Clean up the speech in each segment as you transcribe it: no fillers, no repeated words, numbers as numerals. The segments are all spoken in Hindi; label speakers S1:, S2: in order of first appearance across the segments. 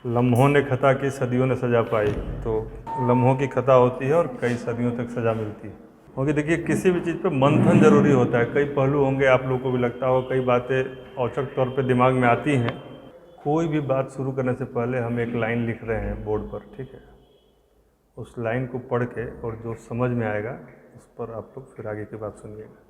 S1: लम्हों ने खता की सदियों ने सजा पाई। तो लम्हों की खता होती है और कई सदियों तक सज़ा मिलती है। क्योंकि देखिए किसी भी चीज़ पे मंथन ज़रूरी होता है। कई पहलू होंगे, आप लोगों को भी लगता हो, कई बातें औचक तौर पे दिमाग में आती हैं। कोई भी बात शुरू करने से पहले हम एक लाइन लिख रहे हैं बोर्ड पर, ठीक है। उस लाइन को पढ़ के और जो समझ में आएगा उस पर आप लोग फिर आगे की बात सुनिएगा।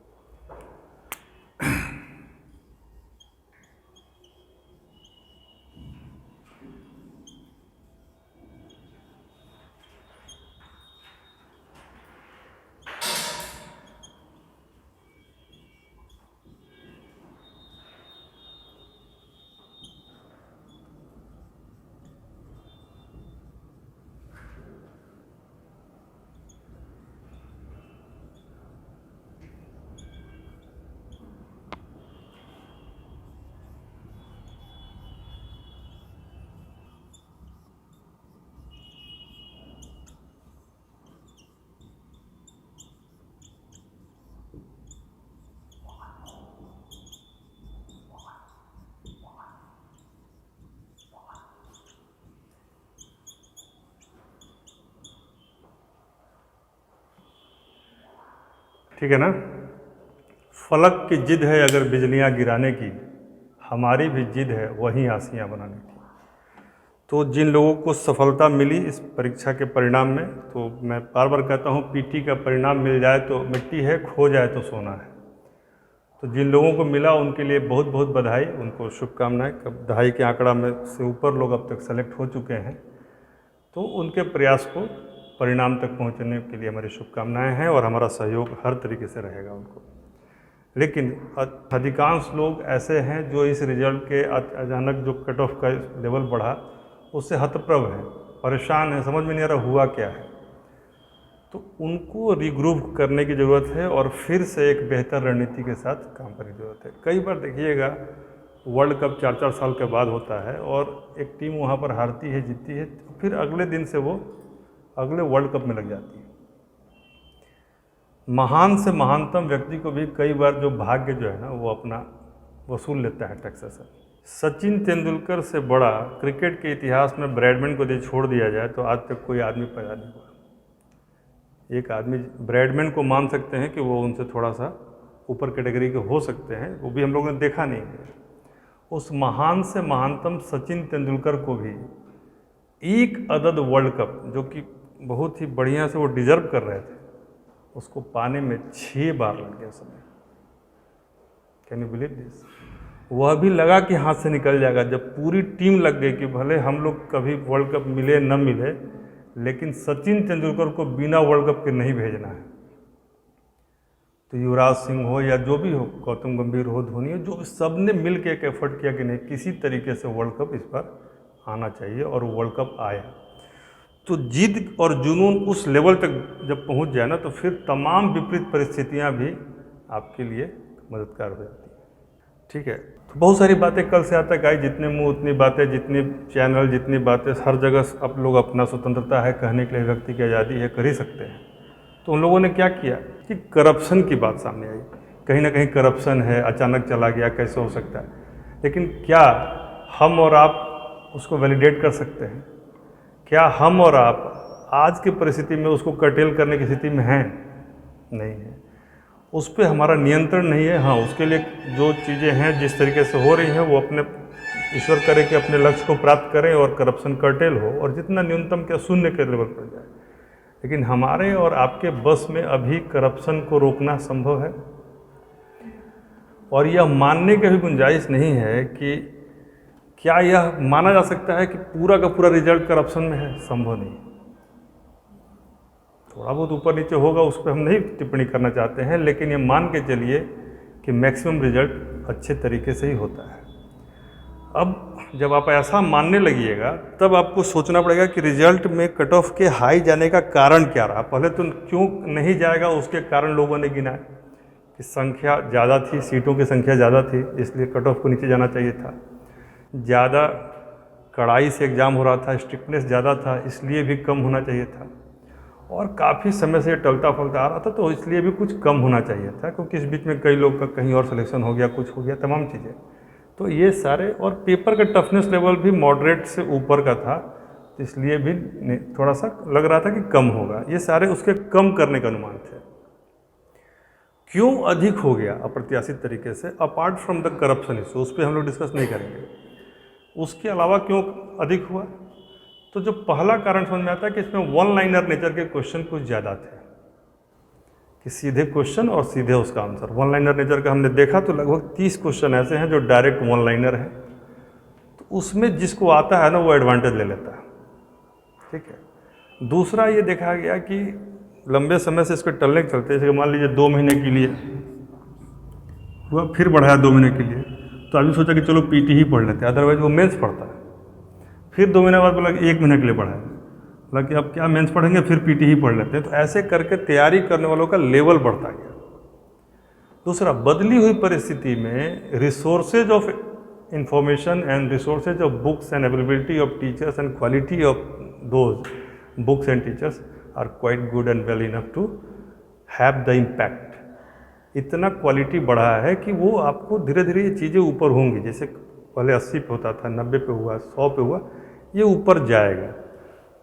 S1: ठीक है ना। फलक की जिद है अगर बिजलियां गिराने की, हमारी भी जिद है वहीं आसियां बनाने की। तो जिन लोगों को सफलता मिली इस परीक्षा के परिणाम में, तो मैं बार बार कहता हूँ पीटी का परिणाम मिल जाए तो मिट्टी है, खो जाए तो सोना है। तो जिन लोगों को मिला उनके लिए बहुत बहुत बधाई, उनको शुभकामनाएं। कब दहाई के आंकड़ा में से ऊपर लोग अब तक सेलेक्ट हो चुके हैं, तो उनके प्रयास को परिणाम तक पहुंचने के लिए हमारी शुभकामनाएं हैं और हमारा सहयोग हर तरीके से रहेगा उनको। लेकिन अधिकांश लोग ऐसे हैं जो इस रिजल्ट के अचानक जो कट ऑफ का लेवल बढ़ा उससे हतप्रभ हैं, परेशान हैं, समझ में नहीं आ रहा हुआ क्या है। तो उनको रिग्रुप करने की ज़रूरत है और फिर से एक बेहतर रणनीति के साथ काम करने की ज़रूरत है। कई बार देखिएगा वर्ल्ड कप 4-4 साल के बाद होता है और एक टीम वहाँ पर हारती है, जीतती है, फिर अगले दिन से वो अगले वर्ल्ड कप में लग जाती है। महान से महानतम व्यक्ति को भी कई बार जो भाग्य जो है ना वो अपना वसूल लेता है टैक्सेस से। सचिन तेंदुलकर से बड़ा क्रिकेट के इतिहास में ब्रैडमैन को यदि छोड़ दिया जाए तो आज तक कोई आदमी पैदा नहीं हुआ। एक आदमी ब्रैडमैन को मान सकते हैं कि वो उनसे थोड़ा सा ऊपर कैटेगरी के हो सकते हैं, वो भी हम लोगों ने देखा नहीं है। उस महान से महानतम सचिन तेंदुलकर को भी एक अदद वर्ल्ड कप, जो कि बहुत ही बढ़िया से वो डिजर्व कर रहे थे, उसको पाने में 6 बार लग गया समय। Can you believe this? वह भी लगा कि हाथ से निकल जाएगा, जब पूरी टीम लग गई कि भले हम लोग कभी वर्ल्ड कप मिले न मिले, लेकिन सचिन तेंदुलकर को बिना वर्ल्ड कप के नहीं भेजना है। तो युवराज सिंह हो या जो भी हो, गौतम गंभीर हो, धोनी हो, जो सब ने मिल के एक एफर्ट किया कि नहीं किसी तरीके से वर्ल्ड कप इस बार आना चाहिए, और वर्ल्ड कप आया। तो जिद और जुनून उस लेवल तक जब पहुंच जाए ना, तो फिर तमाम विपरीत परिस्थितियां भी आपके लिए मददगार हो जाती हैं। ठीक है, तो बहुत सारी बातें कल से आज तक आई, जितने मुंह उतनी बातें, जितने चैनल जितनी बातें, हर जगह आप लोग अपना स्वतंत्रता है कहने के लिए, व्यक्ति की आज़ादी है, कर ही सकते हैं। तो उन लोगों ने क्या किया कि करप्शन की बात सामने आई। कहीं ना कहीं करप्शन है, अचानक चला गया, कैसे हो सकता है। लेकिन क्या हम और आप उसको वैलिडेट कर सकते हैं? क्या हम और आप आज की परिस्थिति में उसको कर्टेल करने की स्थिति में हैं? नहीं है। उस पर हमारा नियंत्रण नहीं है। हाँ, उसके लिए जो चीज़ें हैं जिस तरीके से हो रही हैं, वो अपने ईश्वर करे कि अपने लक्ष्य को प्राप्त करें और करप्शन कर्टेल हो, और जितना न्यूनतम के शून्य के लेवल पर जाए। लेकिन हमारे और आपके बस में अभी करप्शन को रोकना संभव है, और यह मानने की भी गुंजाइश नहीं है कि क्या यह माना जा सकता है कि पूरा का पूरा रिजल्ट करप्शन में है? संभव नहीं। थोड़ा बहुत ऊपर नीचे होगा, उस पर हम नहीं टिप्पणी करना चाहते हैं, लेकिन ये मान के चलिए कि मैक्सिमम रिजल्ट अच्छे तरीके से ही होता है। अब जब आप ऐसा मानने लगिएगा, तब आपको सोचना पड़ेगा कि रिजल्ट में कट ऑफ के हाई जाने का कारण क्या रहा। पहले तो क्यों नहीं जाएगा उसके कारण लोगों ने गिनाए कि संख्या ज़्यादा थी, सीटों की संख्या ज़्यादा थी, इसलिए कट ऑफ को नीचे जाना चाहिए था। ज़्यादा कड़ाई से एग्ज़ाम हो रहा था, स्ट्रिक्टनेस ज़्यादा था, इसलिए भी कम होना चाहिए था। और काफ़ी समय से टलता फलता आ रहा था, तो इसलिए भी कुछ कम होना चाहिए था, क्योंकि इस बीच में कई लोग का कहीं और सिलेक्शन हो गया, कुछ हो गया, तमाम चीज़ें। तो ये सारे, और पेपर का टफनेस लेवल भी मॉडरेट से ऊपर का था, इसलिए भी थोड़ा सा लग रहा था कि कम होगा। ये सारे उसके कम करने का अनुमान थे। क्यों अधिक हो गया अप्रत्याशित तरीके से, apart from the corruption issue, उस पर हम लोग डिस्कस नहीं करेंगे। उसके अलावा क्यों अधिक हुआ, तो जो पहला कारण समझ में आता है कि इसमें वन लाइनर नेचर के क्वेश्चन कुछ ज़्यादा थे, कि सीधे क्वेश्चन और सीधे उसका आंसर। वन लाइनर नेचर का हमने देखा तो लगभग 30 क्वेश्चन ऐसे हैं जो डायरेक्ट वन लाइनर हैं, तो उसमें जिसको आता है ना वो एडवांटेज ले लेता है। ठीक है। दूसरा ये देखा गया कि लंबे समय से इसको टलने के चलते, जैसे मान लीजिए 2 महीने के लिए हुआ, फिर बढ़ाया 2 महीने के लिए, तो अभी सोचा कि चलो पीटी ही पढ़ लेते हैं, अदरवाइज वो मेंस पढ़ता है। फिर 2 महीने बाद बोला कि 1 महीने के लिए बढ़ाया, बोला कि अब क्या मेंस पढ़ेंगे, फिर पीटी ही पढ़ लेते हैं। तो ऐसे करके तैयारी करने वालों का लेवल बढ़ता गया। दूसरा, बदली हुई परिस्थिति में resources of information and resources of books and availability of teachers and quality of those books and teachers are quite good and well enough to have the impact. इतना क्वालिटी बढ़ा है कि वो आपको धीरे धीरे ये चीज़ें ऊपर होंगी। जैसे पहले 80 पे होता था, 90 पे हुआ, 100 पे हुआ, ये ऊपर जाएगा।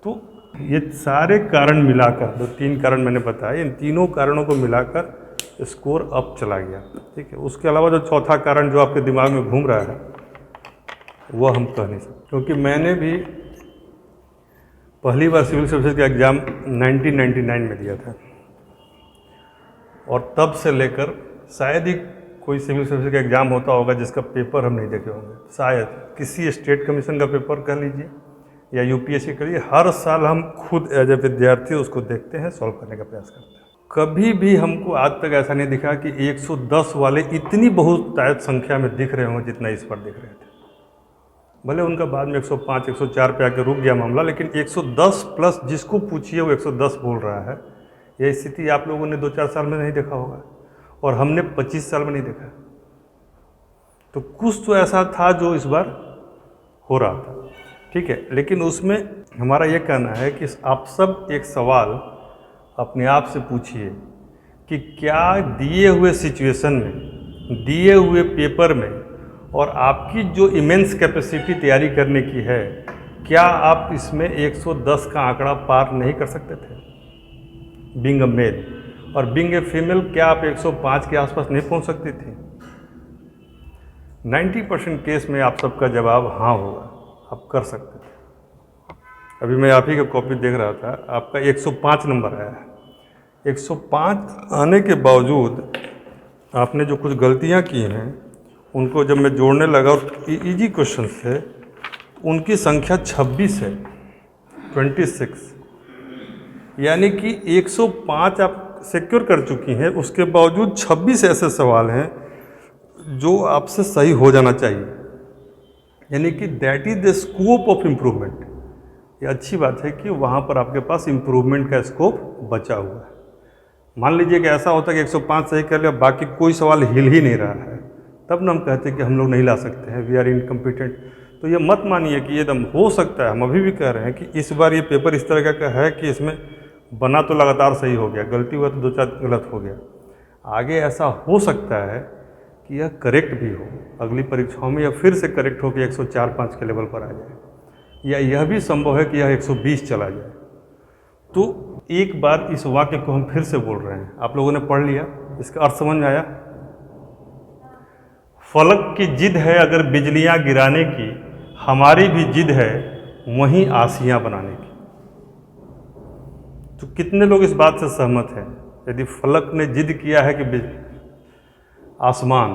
S1: तो ये सारे कारण मिलाकर, जो 3 कारण मैंने बताए, इन तीनों कारणों को मिलाकर स्कोर अप चला गया। ठीक है। उसके अलावा जो चौथा कारण जो आपके दिमाग में घूम रहा है वो हम कह नहीं सकते, क्योंकि मैंने भी पहली बार सिविल सर्विसेज का एग्ज़ाम 1999 में दिया था, और तब से लेकर शायद ही कोई सिविल सर्विस का एग्ज़ाम होता होगा जिसका पेपर हम नहीं देखे होंगे। शायद किसी स्टेट कमीशन का पेपर कह लीजिए या यूपीएससी करिए, हर साल हम खुद एज ए विद्यार्थी उसको देखते हैं, सॉल्व करने का प्रयास करते हैं। कभी भी हमको आज तक ऐसा नहीं दिखा कि 110 वाले इतनी बहुतायत संख्या में दिख रहे हों जितना इस पर दिख रहे थे। भले उनका बाद में 105, 104 पे आके रुक गया मामला, लेकिन 110 प्लस जिसको पूछिए वो 110 बोल रहा है। यह स्थिति आप लोगों ने 2-4 साल में नहीं देखा होगा, और हमने 25 साल में नहीं देखा। तो कुछ तो ऐसा था जो इस बार हो रहा था। ठीक है। लेकिन उसमें हमारा ये कहना है कि आप सब एक सवाल अपने आप से पूछिए कि क्या दिए हुए सिचुएशन में, दिए हुए पेपर में, और आपकी जो इमेंस कैपेसिटी तैयारी करने की है, क्या आप इसमें 110 का आंकड़ा पार नहीं कर सकते थे बीइंग अ मेल, और बीइंग ए फीमेल क्या आप 105 के आसपास नहीं पहुंच सकती थी? 90% केस में आप सबका जवाब हाँ होगा, आप कर सकते थे। अभी मैं आप ही का कॉपी देख रहा था, आपका 105 नंबर आया है। 105 आने के बावजूद आपने जो कुछ गलतियां की हैं, उनको जब मैं जोड़ने लगा और इजी क्वेश्चन से, उनकी संख्या 26 है, 26। यानी कि 105 आप सिक्योर कर चुकी हैं, उसके बावजूद 26 ऐसे सवाल हैं जो आपसे सही हो जाना चाहिए। यानी कि that is the scope of improvement. ये अच्छी बात है कि वहाँ पर आपके पास इम्प्रूवमेंट का स्कोप बचा हुआ है। मान लीजिए कि ऐसा होता है कि 105 सही कर लिया, बाकी कोई सवाल हिल ही नहीं रहा है, तब ना हम कहते हैं कि हम लोग नहीं ला सकते हैं, वी आर इनकम्पिटेंट। तो ये मत मानिए कि ये दम हो सकता है। हम अभी भी कह रहे हैं कि इस बार ये पेपर इस तरह का है कि इसमें बना तो लगातार सही हो गया, गलती हुआ तो 2-4 गलत हो गया। आगे ऐसा हो सकता है कि यह करेक्ट भी हो अगली परीक्षाओं में, या फिर से करेक्ट हो कि 104-5 के लेवल पर आ जाए, या यह भी संभव है कि यह 120 चला जाए। तो एक बार इस वाक्य को हम फिर से बोल रहे हैं, आप लोगों ने पढ़ लिया, इसका अर्थ समझ में आया? फलक की जिद है अगर बिजलियां गिराने की, हमारी भी जिद है वहीं आसियां बनाने की। तो कितने लोग इस बात से सहमत हैं? यदि फलक ने जिद किया है कि आसमान,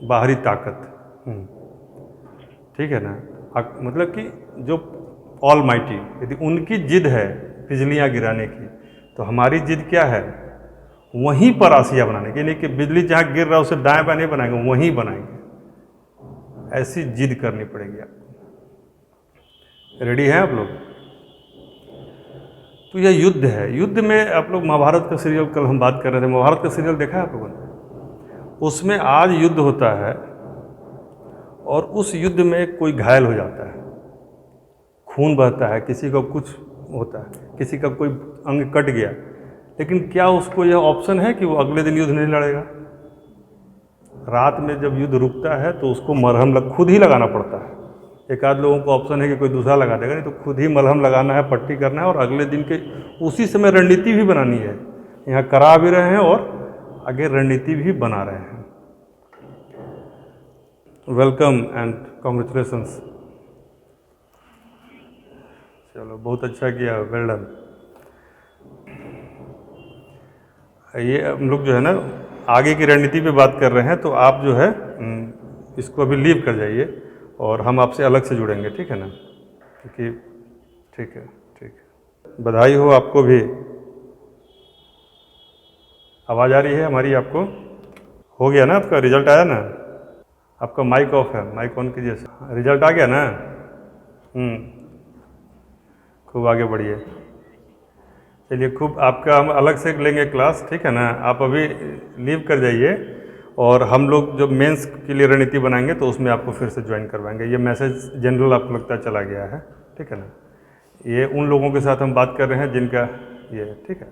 S1: बाहरी ताकत, ठीक है ना, मतलब कि जो ऑल माइटी, यदि उनकी जिद है बिजलियां गिराने की, तो हमारी जिद क्या है? वहीं पर आसिया बनाने की। यानी कि बिजली जहाँ गिर रहा है उसे दाएं बाएं नहीं बनाएंगे, वहीं बनाएंगे। ऐसी जिद करनी पड़ेगी आपको। रेडी हैं आप लोग? तो यह युद्ध है। युद्ध में आप लोग महाभारत का सीरियल, कल हम बात कर रहे थे, महाभारत का सीरियल देखा है आप लोगों ने? उसमें आज युद्ध होता है और उस युद्ध में कोई घायल हो जाता है, खून बहता है, किसी को कुछ होता है, किसी का कोई अंग कट गया, लेकिन क्या उसको यह ऑप्शन है कि वो अगले दिन युद्ध नहीं लड़ेगा? रात में जब युद्ध रुकता है तो उसको मरहम खुद ही लगाना पड़ता है। एक आध लोगों को ऑप्शन है कि कोई दूसरा लगा देगा, नहीं तो खुद ही मलहम लगाना है, पट्टी करना है और अगले दिन के उसी समय रणनीति भी बनानी है। यहाँ करा भी रहे हैं और आगे रणनीति भी बना रहे हैं। Welcome and congratulations. चलो बहुत अच्छा किया, वेल डन। ये हम लोग जो है ना आगे की रणनीति पे बात कर रहे हैं, तो आप जो है इसको अभी लीव कर जाइए और हम आपसे अलग से जुड़ेंगे, ठीक है ना? क्योंकि ठीक है। बधाई हो आपको भी। आवाज़ आ रही है हमारी आपको? हो गया ना आपका रिजल्ट आया ना? आपका माइक ऑफ है, माइक ऑन कीजिए। रिजल्ट आ गया ना? खूब आगे बढ़िए। चलिए खूब, आपका हम अलग से लेंगे क्लास, ठीक है ना? आप अभी लीव कर जाइए और हम लोग जब मेंस के लिए रणनीति बनाएंगे तो उसमें आपको फिर से ज्वाइन करवाएंगे। ये मैसेज जनरल आपको लगता है चला गया है, ठीक है ना? ये उन लोगों के साथ हम बात कर रहे हैं जिनका ये, ठीक है?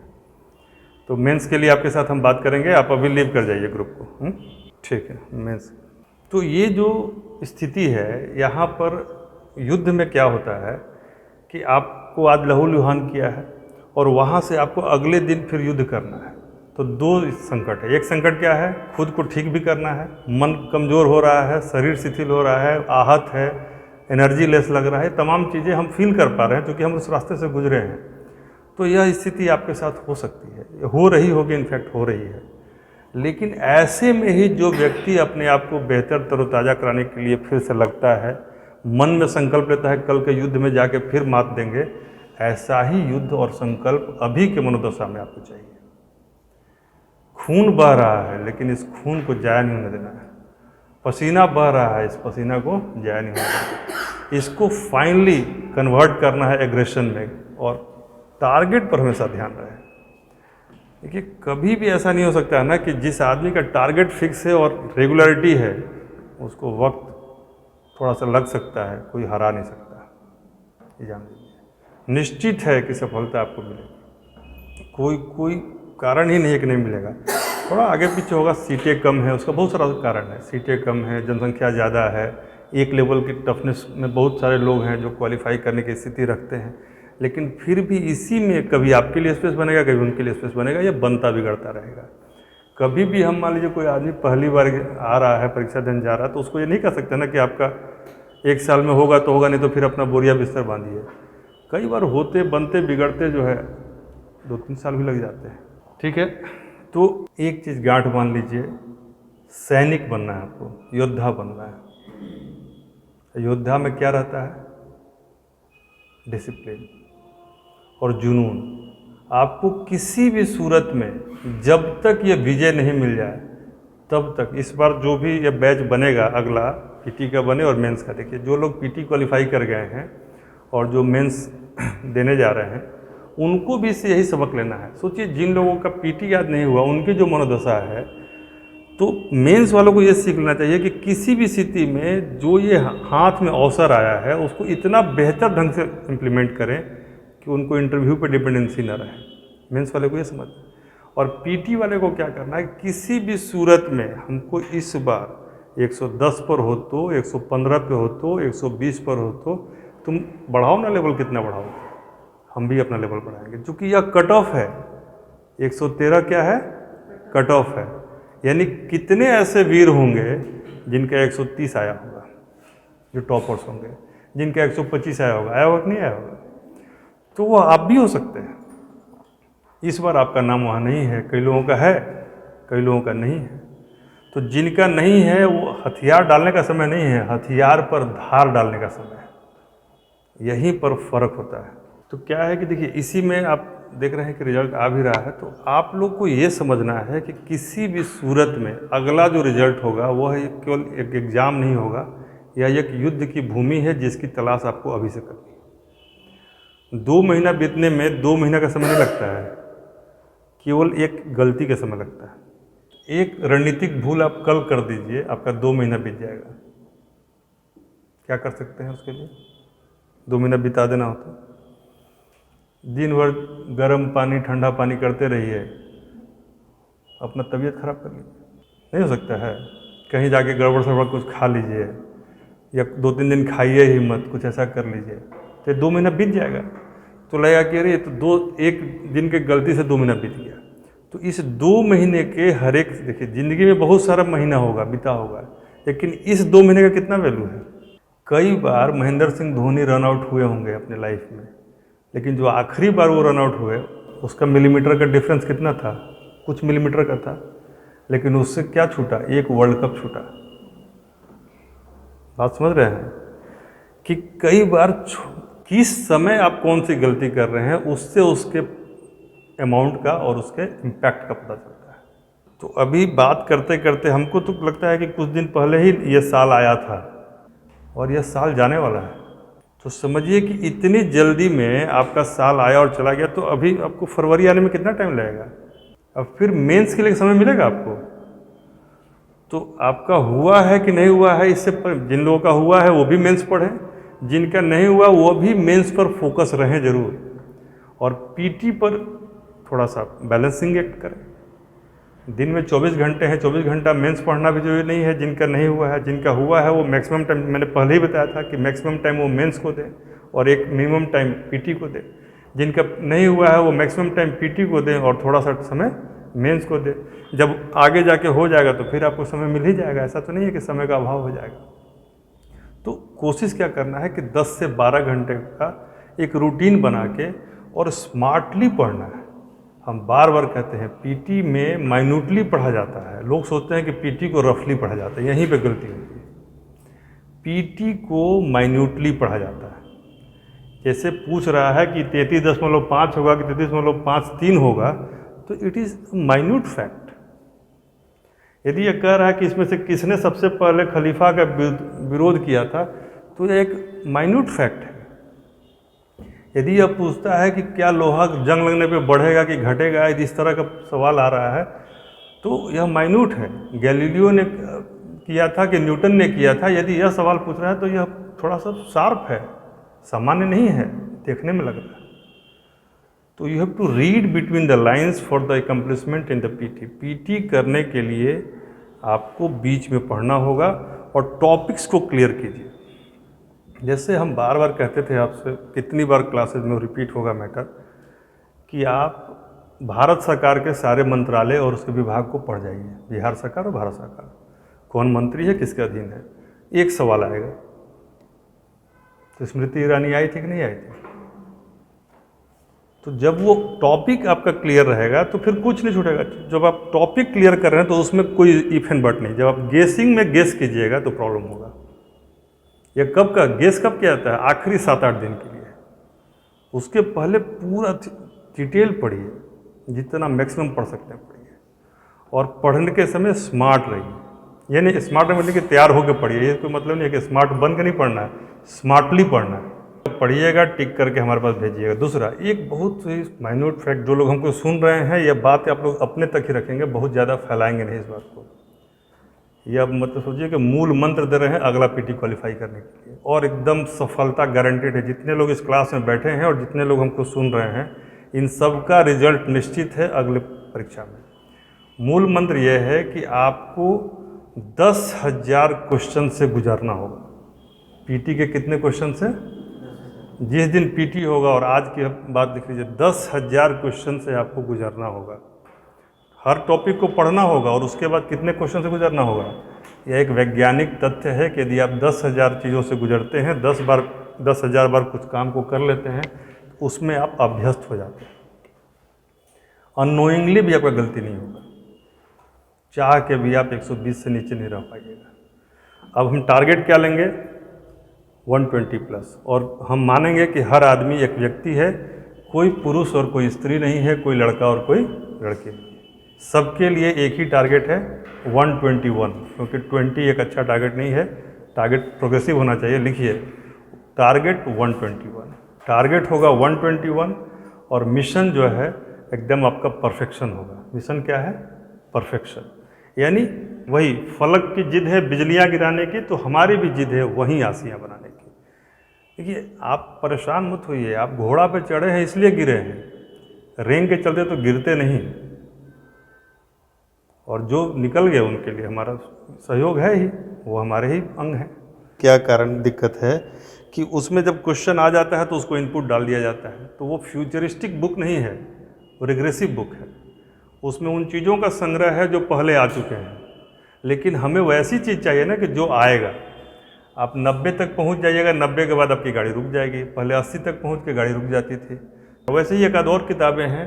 S1: तो मेंस के लिए आपके साथ हम बात करेंगे, आप अभी लीव कर जाइए ग्रुप को, ठीक है? मेंस। तो ये जो स्थिति है यहाँ पर युद्ध में क्या होता है कि आपको आज लहूलुहान किया है और वहाँ से आपको अगले दिन फिर युद्ध करना है। तो दो संकट है। एक संकट क्या है, खुद को ठीक भी करना है, मन कमज़ोर हो रहा है, शरीर शिथिल हो रहा है, आहत है, एनर्जी लेस लग रहा है, तमाम चीज़ें हम फील कर पा रहे हैं क्योंकि हम उस रास्ते से गुजरे हैं। तो यह स्थिति आपके साथ हो सकती है, हो रही होगी, इनफैक्ट हो रही है। लेकिन ऐसे में ही जो व्यक्ति अपने आप को बेहतर तरोताज़ा कराने के लिए फिर से लगता है, मन में संकल्प लेता है कल के युद्ध में जाके फिर मात देंगे, ऐसा ही युद्ध और संकल्प अभी के मनोदशा में आपको चाहिए। खून बह रहा है लेकिन इस खून को जाया नहीं होने देना है। पसीना बह रहा है, इस पसीना को जाया नहीं होने देना। इसको फाइनली कन्वर्ट करना है एग्रेशन में और टारगेट पर हमेशा ध्यान रहे। देखिए कभी भी ऐसा नहीं हो सकता है ना कि जिस आदमी का टारगेट फिक्स है और रेगुलरिटी है उसको वक्त थोड़ा सा लग सकता है, कोई हरा नहीं सकता। ये जान लीजिए, निश्चित है कि सफलता आपको मिलेगी। कोई कारण ही नहीं है कि नहीं मिलेगा। थोड़ा आगे पीछे होगा, सीटें कम है, उसका बहुत सारा कारण है। सीटें कम है, जनसंख्या ज़्यादा है, एक लेवल की टफनेस में बहुत सारे लोग हैं जो क्वालिफाई करने की स्थिति रखते हैं, लेकिन फिर भी इसी में कभी आपके लिए स्पेस बनेगा, कभी उनके लिए स्पेस बनेगा, ये बनता बिगड़ता रहेगा। कभी भी हम मान लीजिए कोई आदमी पहली बार आ रहा है, परीक्षा देने जा रहा है, तो उसको ये नहीं कह सकते ना कि आपका 1 साल में होगा तो होगा, नहीं तो फिर अपना बोरिया बिस्तर बांधिए। कई बार होते बनते बिगड़ते जो है 2-3 साल भी लग जाते हैं, ठीक है? तो एक चीज़ गांठ बांध लीजिए, सैनिक बनना है आपको, योद्धा बनना है। योद्धा में क्या रहता है? डिसिप्लिन और जुनून। आपको किसी भी सूरत में जब तक ये विजय नहीं मिल जाए तब तक, इस बार जो भी ये बैच बनेगा अगला पीटी का बने और मेंस का, देखिए जो लोग पीटी क्वालिफाई कर गए हैं और जो मेंस देने जा रहे हैं उनको भी इससे यही सबक लेना है। सोचिए जिन लोगों का पीटी याद नहीं हुआ, उनकी जो मनोदशा है, तो मेंस वालों को ये सीख लेना चाहिए कि किसी भी स्थिति में जो ये हाथ में अवसर आया है उसको इतना बेहतर ढंग से इम्प्लीमेंट करें कि उनको इंटरव्यू पे डिपेंडेंसी ना रहे। मेंस वाले को ये समझ। और पीटी वाले को क्या करना है, किसी भी सूरत में हमको इस बार 110 पर हो तो, 115 पे हो तो, 120 पर हो तो, तुम बढ़ाओ ना लेवल, कितना बढ़ाओ, हम भी अपना लेवल बढ़ाएंगे। क्योंकि यह कट ऑफ है, 113 क्या है? कट ऑफ है। यानी कितने ऐसे वीर होंगे जिनका 130 आया होगा, जो टॉपर्स होंगे, जिनका 125 आया होगा कि नहीं आया होगा? तो वो आप भी हो सकते हैं। इस बार आपका नाम वहाँ नहीं है, कई लोगों का है, कई लोगों का नहीं है। तो जिनका नहीं है वो हथियार डालने का समय नहीं है, हथियार पर धार डालने का समय है। यहीं पर फर्क होता है। तो क्या है कि देखिए इसी में आप देख रहे हैं कि रिजल्ट आ भी रहा है, तो आप लोग को ये समझना है कि किसी भी सूरत में अगला जो रिजल्ट होगा वह केवल एक एग्ज़ाम नहीं होगा, यह एक युद्ध की भूमि है जिसकी तलाश आपको अभी से करनी है। 2 महीना बीतने में 2 महीना का समय नहीं लगता है, केवल एक गलती का समय लगता है। एक रणनीतिक भूल आप कल कर दीजिए, आपका 2 महीना बीत जाएगा। क्या कर सकते हैं उसके लिए? 2 महीना बिता देना होता, दिन भर गर्म पानी ठंडा पानी करते रहिए, अपना तबीयत खराब कर लीजिए, नहीं हो सकता है। कहीं जाके गड़बड़ सड़बड़ कुछ खा लीजिए, या 2-3 दिन खाइए ही मत, कुछ ऐसा कर लीजिए, तो 2 महीना बीत जाएगा। तो लगेगा कि अरे ये तो 1 दिन की गलती से 2 महीना बीत गया। तो इस 2 महीने के हर एक, देखिए ज़िंदगी में बहुत सारा महीना होगा, बीता होगा, लेकिन इस 2 महीने का कितना वैल्यू है। कई बार महेंद्र सिंह धोनी रन आउट हुए होंगे अपने लाइफ में, लेकिन जो आखिरी बार वो रन आउट हुए उसका मिलीमीटर का डिफरेंस कितना था, कुछ मिलीमीटर का था, लेकिन उससे क्या छूटा, एक वर्ल्ड कप छूटा। बात समझ रहे हैं कि कई बार किस समय आप कौन सी गलती कर रहे हैं उससे उसके अमाउंट का और उसके इम्पैक्ट का पता चलता है। तो अभी बात करते करते हमको तो लगता है कि कुछ दिन पहले ही ये साल आया था और यह साल जाने वाला है। तो समझिए कि इतनी जल्दी में आपका साल आया और चला गया। तो अभी आपको फरवरी आने में कितना टाइम लगेगा, अब फिर मेंस के लिए समय मिलेगा आपको। तो आपका हुआ है कि नहीं हुआ है, इससे जिन लोगों का हुआ है वो भी मेंस पढ़ें, जिनका नहीं हुआ वो भी मेंस पर फोकस रहें जरूर, और पीटी पर थोड़ा सा बैलेंसिंग एक्ट करें। दिन में 24 घंटे हैं, 24 घंटा मेंस पढ़ना भी जरूरी नहीं है। जिनका नहीं हुआ है, जिनका हुआ है वो मैक्सिमम टाइम, मैंने पहले ही बताया था कि मैक्सिमम टाइम वो मेंस को दें और एक मिनिमम टाइम पीटी को दें। जिनका नहीं हुआ है वो मैक्सिमम टाइम पीटी को दें और थोड़ा सा समय मेंस को दें। जब आगे जाके हो जाएगा तो फिर आपको समय मिल ही जाएगा, ऐसा तो नहीं है कि समय का अभाव हो जाएगा। तो कोशिश क्या करना है कि 10 से 12 घंटे का एक रूटीन बना के और स्मार्टली पढ़ना है। हम बार बार कहते हैं पीटी में माइन्यूटली पढ़ा जाता है। लोग सोचते हैं कि पीटी को रफली पढ़ा जाता है, यहीं पे गलती होती है। पीटी को माइन्यूटली पढ़ा जाता है। जैसे पूछ रहा है कि 33.5 होगा कि 33.53 होगा, तो इट इज़ माइन्यूट फैक्ट। यदि यह कह रहा है कि इसमें से किसने सबसे पहले खलीफा का विरोध किया था, तो यह एक माइन्यूट फैक्ट है। यदि यह पूछता है कि क्या लोहा जंग लगने पे बढ़ेगा कि घटेगा, यदि इस तरह का सवाल आ रहा है तो यह माइन्यूट है। गैलीलियो ने किया था कि न्यूटन ने किया था, यदि यह सवाल पूछ रहा है तो यह थोड़ा सा शार्प है, सामान्य नहीं है, देखने में लग रहा है। तो you have to read between the lines for the accomplishment in the PT. PT करने के लिए आपको बीच में पढ़ना होगा और टॉपिक्स को क्लियर कीजिए। जैसे हम बार बार कहते थे आपसे, कितनी बार क्लासेज में रिपीट होगा मैटर, कि आप भारत सरकार के सारे मंत्रालय और उसके विभाग को पढ़ जाइए। बिहार सरकार और भारत सरकार, कौन मंत्री है, किसके अधीन है, एक सवाल आएगा। तो स्मृति ईरानी आई थी कि नहीं आई थी? तो जब वो टॉपिक आपका क्लियर रहेगा तो फिर कुछ नहीं छूटेगा। जब आप टॉपिक क्लियर कर रहे हैं तो उसमें कोई इफ एंड बट नहीं। जब आप गेसिंग में गेस कीजिएगा तो प्रॉब्लम होगा। यह कब का गेस कब किया जाता है? आखिरी 7-8 दिन के लिए। उसके पहले पूरा डिटेल पढ़िए, जितना मैक्सिमम पढ़ सकते हैं पढ़िए, और पढ़ने के समय स्मार्ट रहिए। यानी स्मार्ट मतलब कि तैयार होकर पढ़िए, ये कोई मतलब नहीं है कि स्मार्ट बन के नहीं पढ़ना है, स्मार्टली पढ़ना है। पढ़िएगा, टिक करके हमारे पास भेजिएगा। दूसरा, एक बहुत ही माइन्यूट फैक्ट, जो लोग हमको सुन रहे हैं, यह बात आप लोग अपने तक ही रखेंगे, बहुत ज़्यादा फैलाएंगे नहीं इस बात को। ये अब मतलब सोचिए कि मूल मंत्र दे रहे हैं अगला पीटी क्वालिफाई करने के लिए, और एकदम सफलता गारंटेड है। जितने लोग इस क्लास में बैठे हैं और जितने लोग हमको सुन रहे हैं, इन सब का रिजल्ट निश्चित है अगले परीक्षा में। मूल मंत्र यह है कि आपको 10,000 क्वेश्चन से गुजरना होगा। पीटी के कितने क्वेश्चन से? जिस दिन पीटी होगा, और आज की बात देख लीजिए, 10,000 क्वेश्चन से आपको गुजरना होगा। हर टॉपिक को पढ़ना होगा और उसके बाद कितने क्वेश्चन से गुजरना होगा। यह एक वैज्ञानिक तथ्य है कि यदि आप 10,000 चीज़ों से गुजरते हैं, 10,000 बार कुछ काम को कर लेते हैं, उसमें आप अभ्यस्त हो जाते हैं। अननोइंगली भी आपका गलती नहीं होगा, चाह के भी आप 120 से नीचे नहीं रह पाइएगा। अब हम टारगेट क्या लेंगे? 120+, और हम मानेंगे कि हर आदमी एक व्यक्ति है, कोई पुरुष और कोई स्त्री नहीं है, कोई लड़का और कोई लड़की नहीं है। सबके लिए एक ही टारगेट है, 121, क्योंकि 20 एक अच्छा टारगेट नहीं है, टारगेट प्रोग्रेसिव होना चाहिए। लिखिए, टारगेट 121, टारगेट होगा 121, और मिशन जो है एकदम आपका परफेक्शन होगा। मिशन क्या है? परफेक्शन। यानी वही फलक की जिद है बिजलियां गिराने की, तो हमारी भी जिद है वहीं आसियां बनाने की। देखिए, आप परेशान मत होइए, आप घोड़ा पे चढ़े हैं इसलिए गिरे हैं, रेंग के चलते तो गिरते नहीं। और जो निकल गए उनके लिए हमारा सहयोग है ही, वो हमारे ही अंग हैं। क्या कारण दिक्कत है कि उसमें जब क्वेश्चन आ जाता है तो उसको इनपुट डाल दिया जाता है, तो वो फ्यूचरिस्टिक बुक नहीं है, वो रिग्रेसिव बुक है। उसमें उन चीज़ों का संग्रह है जो पहले आ चुके हैं, लेकिन हमें वैसी चीज़ चाहिए ना कि जो आएगा। आप 90 तक पहुंच जाइएगा, 90 के बाद आपकी गाड़ी रुक जाएगी, पहले 80 तक पहुंच के गाड़ी रुक जाती थी। वैसे ही एक आध और किताबें हैं,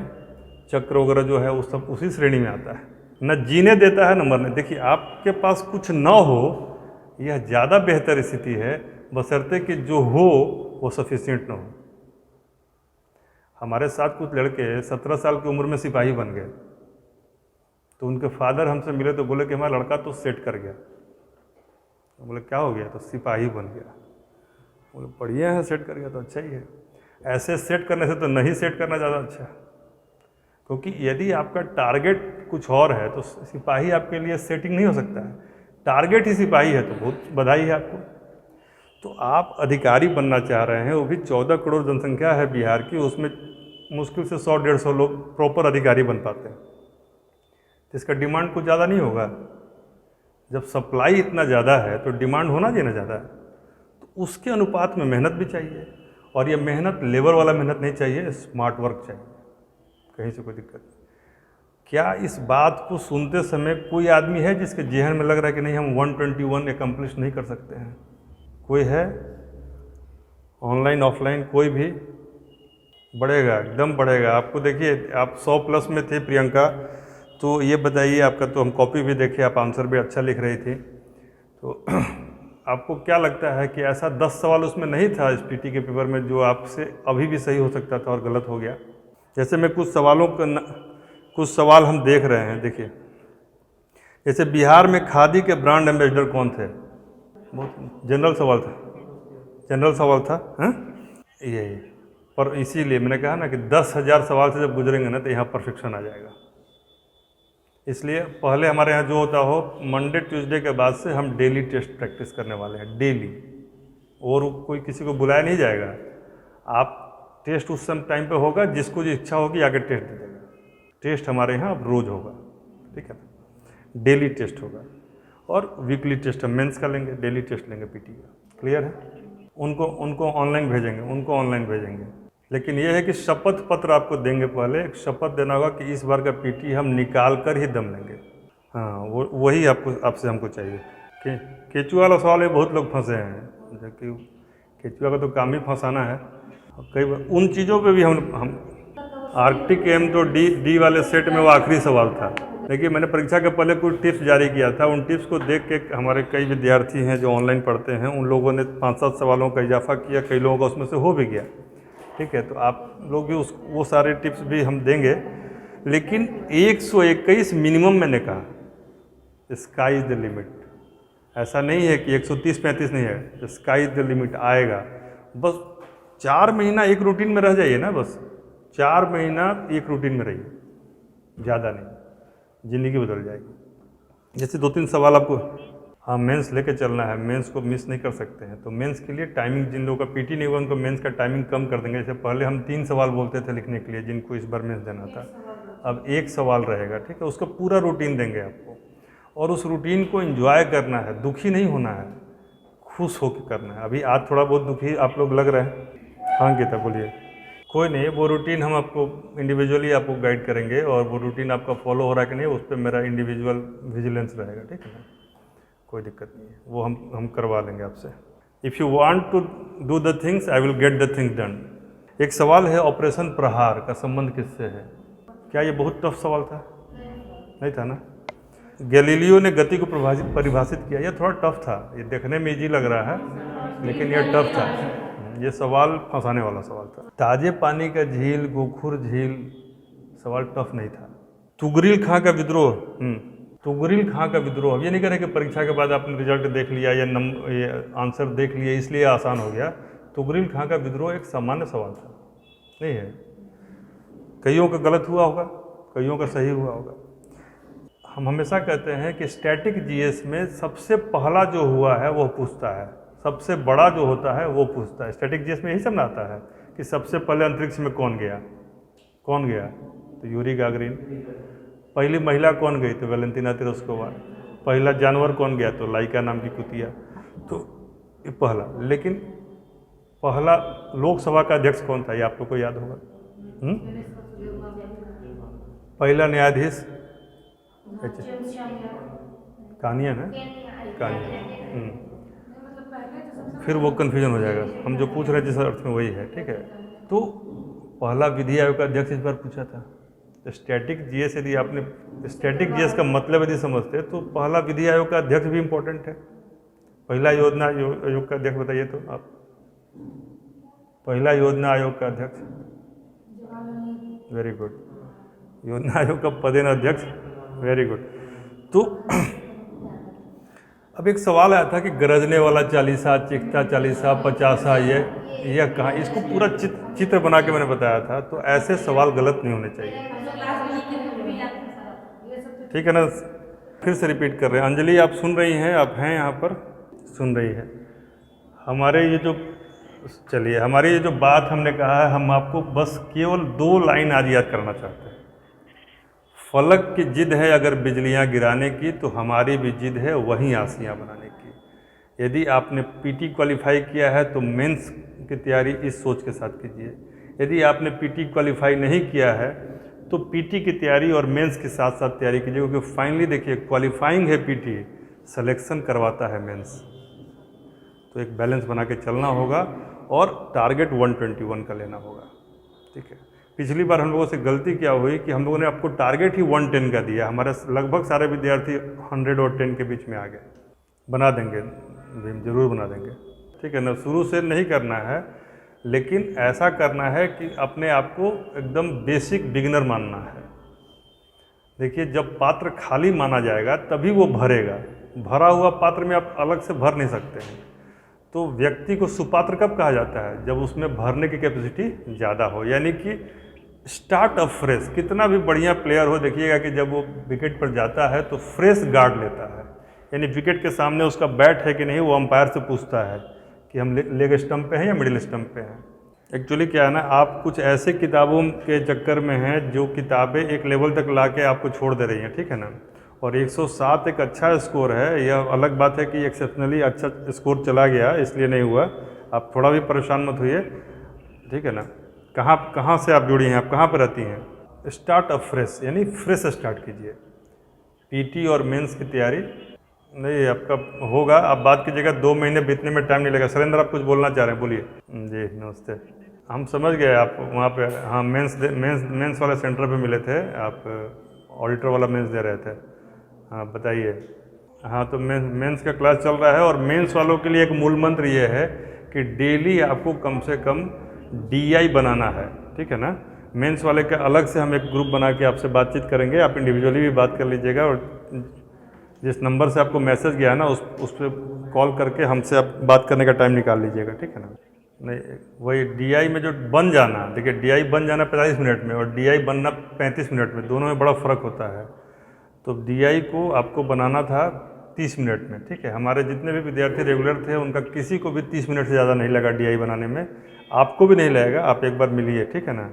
S1: चक्र वगैरह जो है, उस सब उसी श्रेणी में आता है। न जीने देता है न मरने। देखिए, आपके पास कुछ न हो यह ज़्यादा बेहतर स्थिति है, बशर्ते कि जो हो वो सफिशिएंट न हो। हमारे साथ कुछ लड़के 17 साल की उम्र में सिपाही बन गए, तो उनके फादर हमसे मिले तो बोले कि हमारा लड़का तो सेट कर गया। तो बोले क्या हो गया? तो सिपाही बन गया। बोले बढ़िया है, सेट कर गया तो अच्छा ही है। ऐसे सेट करने से तो नहीं सेट करना ज़्यादा अच्छा है, क्योंकि यदि आपका टारगेट कुछ और है तो सिपाही आपके लिए सेटिंग नहीं हो सकता है। टारगेट ही सिपाही है तो बहुत बधाई है आपको। तो आप अधिकारी बनना चाह रहे हैं, वो भी 14 करोड़ जनसंख्या है बिहार की, उसमें मुश्किल से 100-150 लोग प्रॉपर अधिकारी बन पाते हैं। तो इसका डिमांड कुछ ज़्यादा नहीं होगा। जब सप्लाई इतना ज़्यादा है तो डिमांड होना चाहिए ना ज़्यादा, तो उसके अनुपात में मेहनत भी चाहिए। और ये मेहनत लेबर वाला मेहनत नहीं चाहिए, स्मार्ट वर्क चाहिए, कहीं से कोई दिक्कत नहीं। क्या इस बात को सुनते समय कोई आदमी है जिसके जेहन में लग रहा है कि नहीं हम 121 एकम्प्लिश नहीं कर सकते हैं? कोई है? ऑनलाइन ऑफलाइन कोई भी? बढ़ेगा, एकदम बढ़ेगा। आपको देखिए, आप 100+ में थे प्रियंका, तो ये बताइए, आपका तो हम कॉपी भी देखे, आप आंसर भी अच्छा लिख रही थी, तो आपको क्या लगता है कि ऐसा 10 सवाल उसमें नहीं था इस पीटी के पेपर में जो आपसे अभी भी सही हो सकता था और गलत हो गया? जैसे मैं कुछ सवाल हम देख रहे हैं, देखिए, जैसे बिहार में खादी के ब्रांड एम्बेसडर कौन थे? बहुत जनरल सवाल था, जनरल सवाल था, हाँ यही। पर इसीलिए मैंने कहा ना कि 10,000 सवाल से जब गुजरेंगे ना तो यहाँ परफेक्शन आ जाएगा। इसलिए पहले हमारे यहाँ जो होता हो, मंडे ट्यूसडे के बाद से हम डेली टेस्ट प्रैक्टिस करने वाले हैं, डेली। और कोई किसी को बुलाया नहीं जाएगा, आप टेस्ट उस समय टाइम पे होगा, जिसको जो इच्छा होगी आगे टेस्ट दे देगा। टेस्ट हमारे यहाँ अब रोज़ होगा, ठीक है, डेली टेस्ट होगा। और वीकली टेस्ट हम मेंस का लेंगे, डेली टेस्ट लेंगे पीटी का। क्लियर है? उनको ऑनलाइन भेजेंगे, लेकिन यह है कि शपथ पत्र आपको देंगे। पहले एक शपथ देना होगा कि इस बार का पीटी हम निकाल कर ही दम लेंगे। हाँ, वही आपसे हमको चाहिए। केचुआ वाला सवाल में बहुत लोग फंसे हैं, जबकि केचुआ का तो काम ही फंसाना है। कई बार उन चीज़ों पे भी हम आर्कटिक एम तो डी वाले सेट में वो आखिरी सवाल था। देखिए, मैंने परीक्षा के पहले कुछ टिप्स जारी किया था, उन टिप्स को देख के हमारे कई विद्यार्थी हैं जो ऑनलाइन पढ़ते हैं, उन लोगों ने 5-7 सवालों का इजाफा किया, कई लोगों का उसमें से हो भी गया, ठीक है। तो आप लोग भी वो सारे टिप्स भी हम देंगे, लेकिन 121 मिनिमम मैंने कहा, स्काई इज़ द लिमिट। ऐसा नहीं है कि 130-135 नहीं है, स्काई इज़ द लिमिट आएगा। बस 4 महीना एक रूटीन में रह जाइए ना, बस 4 महीना एक रूटीन में रहिए, ज़्यादा नहीं, ज़िंदगी बदल जाएगी। जैसे 2-3 सवाल आपको, हाँ, मेंस लेके चलना है, मेंस को मिस नहीं कर सकते हैं, तो मेंस के लिए टाइमिंग, जिन लोगों का पीटी नहीं हुआ उनको मेंस का टाइमिंग कम कर देंगे। जैसे पहले हम 3 सवाल बोलते थे लिखने के लिए, जिनको इस बार मेंस देना था, अब 1 सवाल रहेगा, ठीक है। उसका पूरा रूटीन देंगे आपको, और उस रूटीन को एंजॉय करना है, दुखी नहीं होना है, खुश होकर करना है। अभी आज थोड़ा बहुत दुखी आप लोग लग रहे हैं, हाँ गीता बोलिए। कोई नहीं, वो रूटीन हम आपको इंडिविजुअली आपको गाइड करेंगे, और वो रूटीन आपका फॉलो हो रहा है कि नहीं, उस पर मेरा इंडिविजुअल विजिलेंस रहेगा, ठीक है ना, कोई दिक्कत नहीं है, वो हम करवा लेंगे आपसे। If you want to do the things I will get the things done. एक सवाल है, ऑपरेशन प्रहार का संबंध किससे है? क्या ये बहुत टफ सवाल था? नहीं था ना। गैलीलियो ने गति को परिभाषित किया, यह थोड़ा टफ था, ये देखने में इजी लग रहा है लेकिन यह टफ था, ये सवाल फंसाने वाला सवाल था। ताजे पानी का झील, गोखुर झील, सवाल टफ नहीं था। तुगरिल खां का विद्रोह, तुगरिल खां का विद्रोह, अब ये नहीं कह रहे कि परीक्षा के बाद आपने रिजल्ट देख लिया या ये आंसर देख लिया इसलिए आसान हो गया। तुगरिल खां का विद्रोह एक सामान्य सवाल था, नहीं है, कईयों का गलत हुआ होगा, कईयों का सही हुआ होगा। हम हमेशा कहते हैं कि स्टैटिक जीएस में सबसे पहला जो हुआ है वो पूछता है, सबसे बड़ा जो होता है वो पूछता है। स्टैटिक जीएस में यही समझ आता है कि सबसे पहले अंतरिक्ष में कौन गया, तो यूरी गागरिन। पहली महिला कौन गई? तो वैलेंटीना तेरेस्कोवा। पहला जानवर कौन गया? तो लाइका नाम की कुतिया। तो ये पहला। लेकिन पहला लोकसभा का अध्यक्ष कौन था? ये आप लोग को याद होगा। पहला न्यायाधीश कानिया ना, कानिया। फिर वो कन्फ्यूजन हो जाएगा, हम जो पूछ रहे हैं जिस अर्थ में वही है, ठीक है। तो पहला विधि आयोग का अध्यक्ष इस बार पूछा था। तो स्टैटिक जीएस, यदि आपने स्टैटिक जीएस का मतलब यदि समझते हैं तो पहला विधि आयोग का अध्यक्ष भी इम्पोर्टेंट है। पहला योजना आयोग का अध्यक्ष बताइए तो आप, पहला योजना आयोग का अध्यक्ष। Very good. योजना आयोग का पदेन अध्यक्ष, वेरी गुड। तो अब एक सवाल आया था कि गरजने वाला चालीसा, चिखता चालीसा, पचासा, ये कहाँ, इसको पूरा चित्र बना के मैंने बताया था। तो ऐसे सवाल गलत नहीं होने चाहिए, ठीक है ना। फिर से रिपीट कर रहे हैं। अंजलि आप सुन रही हैं? आप हैं यहाँ पर, सुन रही है हमारे ये जो, चलिए हमारी ये जो बात हमने कहा है, हम आपको बस केवल 2 लाइन आज याद करना चाहते हैं। फलक की जिद है अगर बिजलियां गिराने की, तो हमारी भी जिद है वहीं आसियां बनाने की। यदि आपने पीटी क्वालिफाई किया है तो मेंस की तैयारी इस सोच के साथ कीजिए। यदि आपने पीटी क्वालिफाई नहीं किया है तो पीटी की तैयारी और मेंस के साथ साथ तैयारी कीजिए, क्योंकि फाइनली देखिए क्वालिफाइंग है पीटी, सिलेक्शन करवाता है मेंस। तो एक बैलेंस बना के चलना होगा और टारगेट 121 का लेना होगा, ठीक है। पिछली बार हम लोगों से गलती क्या हुई कि हम लोगों ने आपको टारगेट ही 110 का दिया। हमारे लगभग सारे विद्यार्थी 100 और 10 के बीच में आ गए। बना देंगे भीम, जरूर बना देंगे, ठीक है ना। शुरू से नहीं करना है, लेकिन ऐसा करना है कि अपने आप को एकदम बेसिक बिगिनर मानना है। देखिए जब पात्र खाली माना जाएगा तभी वो भरेगा। भरा हुआ पात्र में आप अलग से भर नहीं सकते हैं। तो व्यक्ति को सुपात्र कब कहा जाता है? जब उसमें भरने की कैपेसिटी ज़्यादा हो, यानी कि स्टार्ट अप फ्रेश। कितना भी बढ़िया प्लेयर हो, देखिएगा कि जब वो विकेट पर जाता है तो फ्रेश गार्ड लेता है, यानी विकेट के सामने उसका बैट है कि नहीं, वो अंपायर से पूछता है कि हम लेग स्टंप पे हैं या मिडिल स्टंप पे हैं। एक्चुअली क्या है ना, आप कुछ ऐसे किताबों के चक्कर में हैं जो किताबें एक लेवल तक ला के आपको छोड़ दे रही हैं, ठीक है ना। और 107 एक अच्छा स्कोर है, यह अलग बात है कि एक्सेप्शनली अच्छा स्कोर चला गया इसलिए नहीं हुआ। आप थोड़ा भी परेशान मत होइए, ठीक है ना। कहाँ से आप जुड़ी हैं, आप कहाँ पर रहती हैं? स्टार्ट अप फ्रेश, यानी फ्रेश स्टार्ट कीजिए। पीटी और मेंस की तैयारी नहीं आपका होगा, आप बात कीजिएगा, 2 महीने बीतने में टाइम नहीं लगेगा। सुरेंद्र आप कुछ बोलना चाह रहे हैं, बोलिए। जी नमस्ते। हम समझ गए आप वहाँ पे, हाँ मेंस वाले सेंटर पे मिले थे, आप ऑडिटर वाला मेंस दे रहे थे। हाँ बताइए। हाँ तो मेंस का क्लास चल रहा है, और मेंस वालों के लिए एक मूल मंत्र ये है कि डेली आपको कम से कम DI बनाना है, ठीक है ना। मेंस वाले का अलग से हम एक ग्रुप बना के आपसे बातचीत करेंगे, आप इंडिविजुअली भी बात कर लीजिएगा, और जिस नंबर से आपको मैसेज गया ना उस पर कॉल करके हमसे आप बात करने का टाइम निकाल लीजिएगा, ठीक है ना। नहीं वही DI में जो बन जाना, देखिए DI बन जाना 45 मिनट में और DI बनना 35 मिनट में, दोनों में बड़ा फ़र्क होता है। तो DI को आपको बनाना था 30 मिनट में, ठीक है। हमारे जितने भी विद्यार्थी रेगुलर थे उनका किसी को भी 30 मिनट से ज़्यादा नहीं लगा DI बनाने में, आपको भी नहीं लगेगा। आप एक बार मिलिए, ठीक है ना,